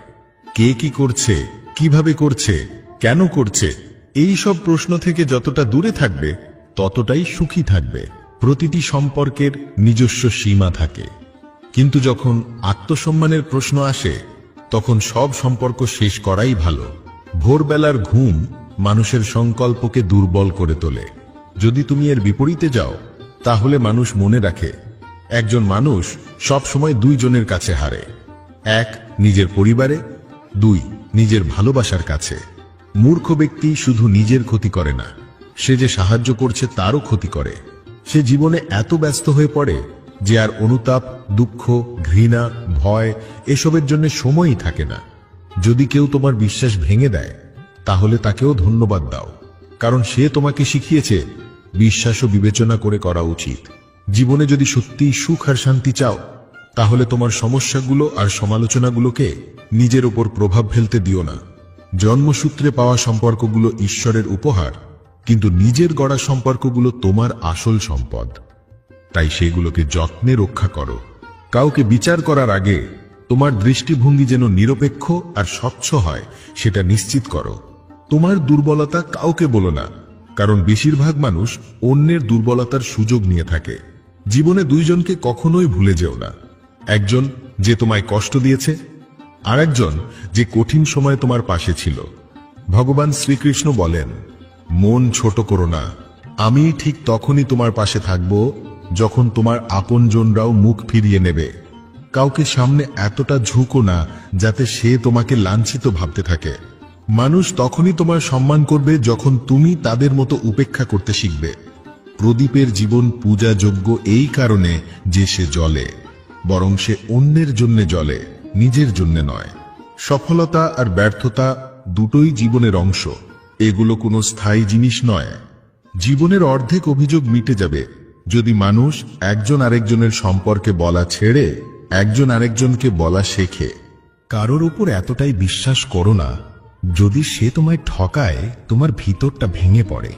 কে কি করছে, কিভাবে করছে, কেন করছে, এই সব প্রশ্ন থেকে যতটা দূরে থাকবে, ততটাই সুখী থাকবে। প্রতিটি সম্পর্কের নিজস্ব সীমা থাকে, কিন্তু যখন আত্মসম্মানের প্রশ্ন আসে, তখন সব সম্পর্ক শেষ করাই ভালো। ভোরবেলার ঘুম মানুষের সংকল্পকে দুর্বল করে তোলে। যদি তুমি এর বিপরীতে যাও, তাহলে মানুষ মনে রাখে একজন মানুষ সব সময় দুইজনের কাছে হারে। এক, নিজের পরিবারে; দুই, নিজের ভালোবাসার কাছে। মূর্খ ব্যক্তি শুধু নিজের ক্ষতি করে না, সে যে সাহায্য করছে তারও ক্ষতি করে। সে জীবনে এত ব্যস্ত হয়ে পড়ে যে আর অনুতাপ, দুঃখ, ঘৃণা, ভয় এসবের জন্য সময়ই থাকে না। যদি কেউ তোমার বিশ্বাস ভেঙে দেয়, তাহলে তাকেও ধন্যবাদ দাও, কারণ সে তোমাকে শিখিয়েছে বিশ্বাসও বিবেচনা করে করা উচিত। জীবনে যদি সত্যিই সুখ আর শান্তি চাও, তাহলে তোমার সমস্যাগুলো আর সমালোচনাগুলোকে নিজের উপর প্রভাব ফেলতে দিও না। জন্মসূত্রে পাওয়া সম্পর্কগুলো ঈশ্বরের উপহার, কিন্তু নিজের গড়া সম্পর্কগুলো তোমার আসল সম্পদ। তাই সেগুলোকে যত্নে রক্ষা করো। কাউকে বিচার করার আগে তোমার দৃষ্টিভঙ্গি যেন নিরপেক্ষ আর স্বচ্ছ হয়, সেটা নিশ্চিত করো। তোমার দুর্বলতা কাউকে বলো না, কারণ বেশিরভাগ মানুষ অন্যের দুর্বলতার সুযোগ নিয়ে থাকে। জীবনে দুইজনকে কখনোই ভুলে যেও না। একজন যে তোমায় কষ্ট দিয়েছে, আর একজন যে কঠিন সময় তোমার পাশে ছিল। ভগবান শ্রীকৃষ্ণ বলেন, মন ছোট করো না, আমি ঠিক তখনই তোমার পাশে থাকব যখন তোমার আপনজনরাও মুখ ফিরিয়ে নেবে। কাউকে সামনে এতটা ঝুঁকো না যাতে সে তোমাকে লাঞ্ছিত ভাবতে থাকে। মানুষ তখনই তোমার সম্মান করবে যখন তুমি তাদের মতো উপেক্ষা করতে শিখবে। প্রদীপের জীবন পূজাযোগ্য এই কারণে যে সে জ্বলে, বরং সে অন্যের জন্য জ্বলে, নিজের জন্য নয়। সফলতা আর ব্যর্থতা দুটোই জীবনের অংশ, এগুলো কোনো স্থায়ী জিনিস নয়। জীবনের অর্ধেক অভিযোগ মিটে যাবে যদি মানুষ একজন আরেকজনের সম্পর্কে বলা ছেড়ে একজন আরেকজনকে বলা শেখে। কারোর উপর এতটাই বিশ্বাস করো না, যদি সে তোমায় ঠকায় তোমার ভিতরটা ভেঙে পড়ে।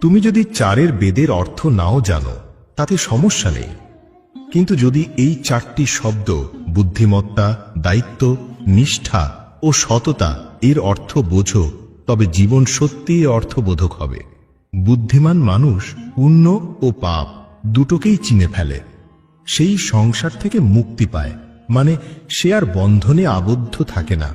তুমি যদি চারের বেদের অর্থ নাও জানো, তাতে সমস্যা নেই, কিন্তু যদি এই চারটি শব্দ বুদ্ধিমত্তা, দায়িত্ব, নিষ্ঠা ও সততা এর অর্থ বোঝো, তবে জীবন সত্যিই অর্থবোধক হবে। বুদ্ধিমান মানুষ পুণ্য ও পাপ দুটোকেই চিনে ফেলে। সেই সংসার থেকে মুক্তি পায়, মানে সে আর বন্ধনে আবদ্ধ থাকে না।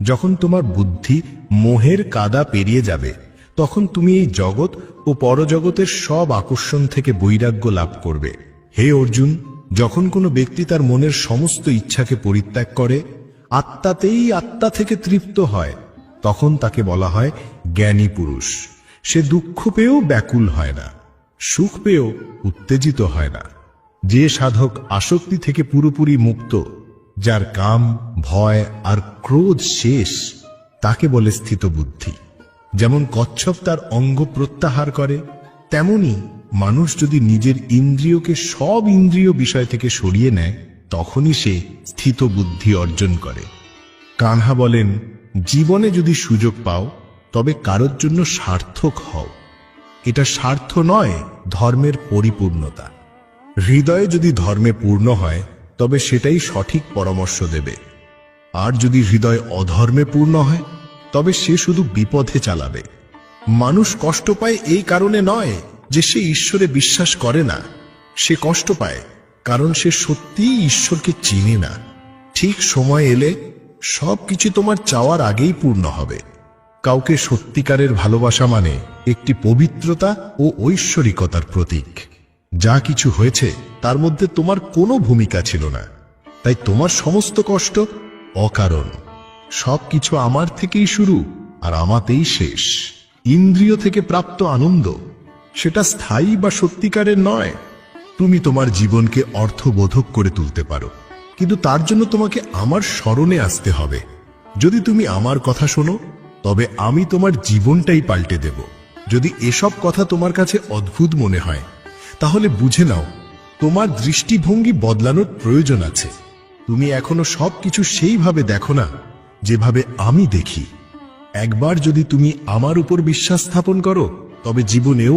যখন তোমার বুদ্ধি মোহের কাদা পেরিয়ে যাবে, তখন তুমি এই জগৎ ও পরজগতের সব আকর্ষণ থেকে বৈরাগ্য লাভ করবে। হে অর্জুন, যখন কোনো ব্যক্তি তার মনের সমস্ত ইচ্ছাকে পরিত্যাগ করে, আত্মাতেই আত্মা থেকে তৃপ্ত হয়, তখন তাকে বলা হয় জ্ঞানী পুরুষ। সে দুঃখ পেয়েও ব্যাকুল হয় না, সুখ পেয়েও উত্তেজিত হয় না। যে সাধক আসক্তি থেকে পুরোপুরি মুক্ত, যার কাম, ভয় আর ক্রোধ শেষ, তাকে বলে স্থিত বুদ্ধি। যেমন কচ্ছপ তার অঙ্গ প্রত্যাহার করে, তেমনি মানুষ যদি নিজের ইন্দ্রিয়কে সব ইন্দ্রিয় বিষয় থেকে সরিয়ে নেয়, তখনই সে স্থিত বুদ্ধি অর্জন করে। কানহা বলেন, জীবনে যদি সুযোগ পাও তবে কারোর জন্য সার্থক হও। এটা স্বার্থ নয়, ধর্মের পরিপূর্ণতা। হৃদয়ে যদি ধর্মে পূর্ণ হয় তবে সেটাই সঠিক পরামর্শ দেবে। আর যদি হৃদয় অধর্মে পূর্ণ হয় তবে সে শুধু বিপথে চালাবে। মানুষ কষ্ট পায় এই কারণে নয় যে সে ঈশ্বরে বিশ্বাস করে না, সে কষ্ট পায় কারণ সে সত্যিই ঈশ্বরকে চিনে না। ঠিক সময় এলে সবকিছু তোমার চাওয়ার আগেই পূর্ণ হবে। কাউকে সত্যিকারের ভালোবাসা মানে একটি পবিত্রতা ও ঐশ্বরিকতার প্রতীক। যা কিছু হয়েছে তার মধ্যে তোমার কোনো ভূমিকা ছিল না, তাই তোমার সমস্ত কষ্ট অকারণ। সবকিছু আমার থেকেই শুরু আর আমাতেই শেষ। ইন্দ্রিয় থেকে প্রাপ্ত আনন্দ সেটা স্থায়ী বা সত্যিকারের নয়। তুমি তোমার জীবনকে অর্থবোধক করে তুলতে পারো, কিন্তু তার জন্য তোমাকে আমার স্মরণে আসতে হবে। যদি তুমি আমার কথা শোনো তবে আমি তোমার জীবনটাই পাল্টে দেব। যদি এসব কথা তোমার কাছে অদ্ভুত মনে হয় তাহলে বুঝে নাও তোমার দৃষ্টিভঙ্গি বদলানোর প্রয়োজন আছে। তুমি এখনো সবকিছু সেইভাবে দেখো না যেভাবে আমি দেখি। একবার যদি তুমি আমার উপর বিশ্বাস স্থাপন করো তবে জীবনেও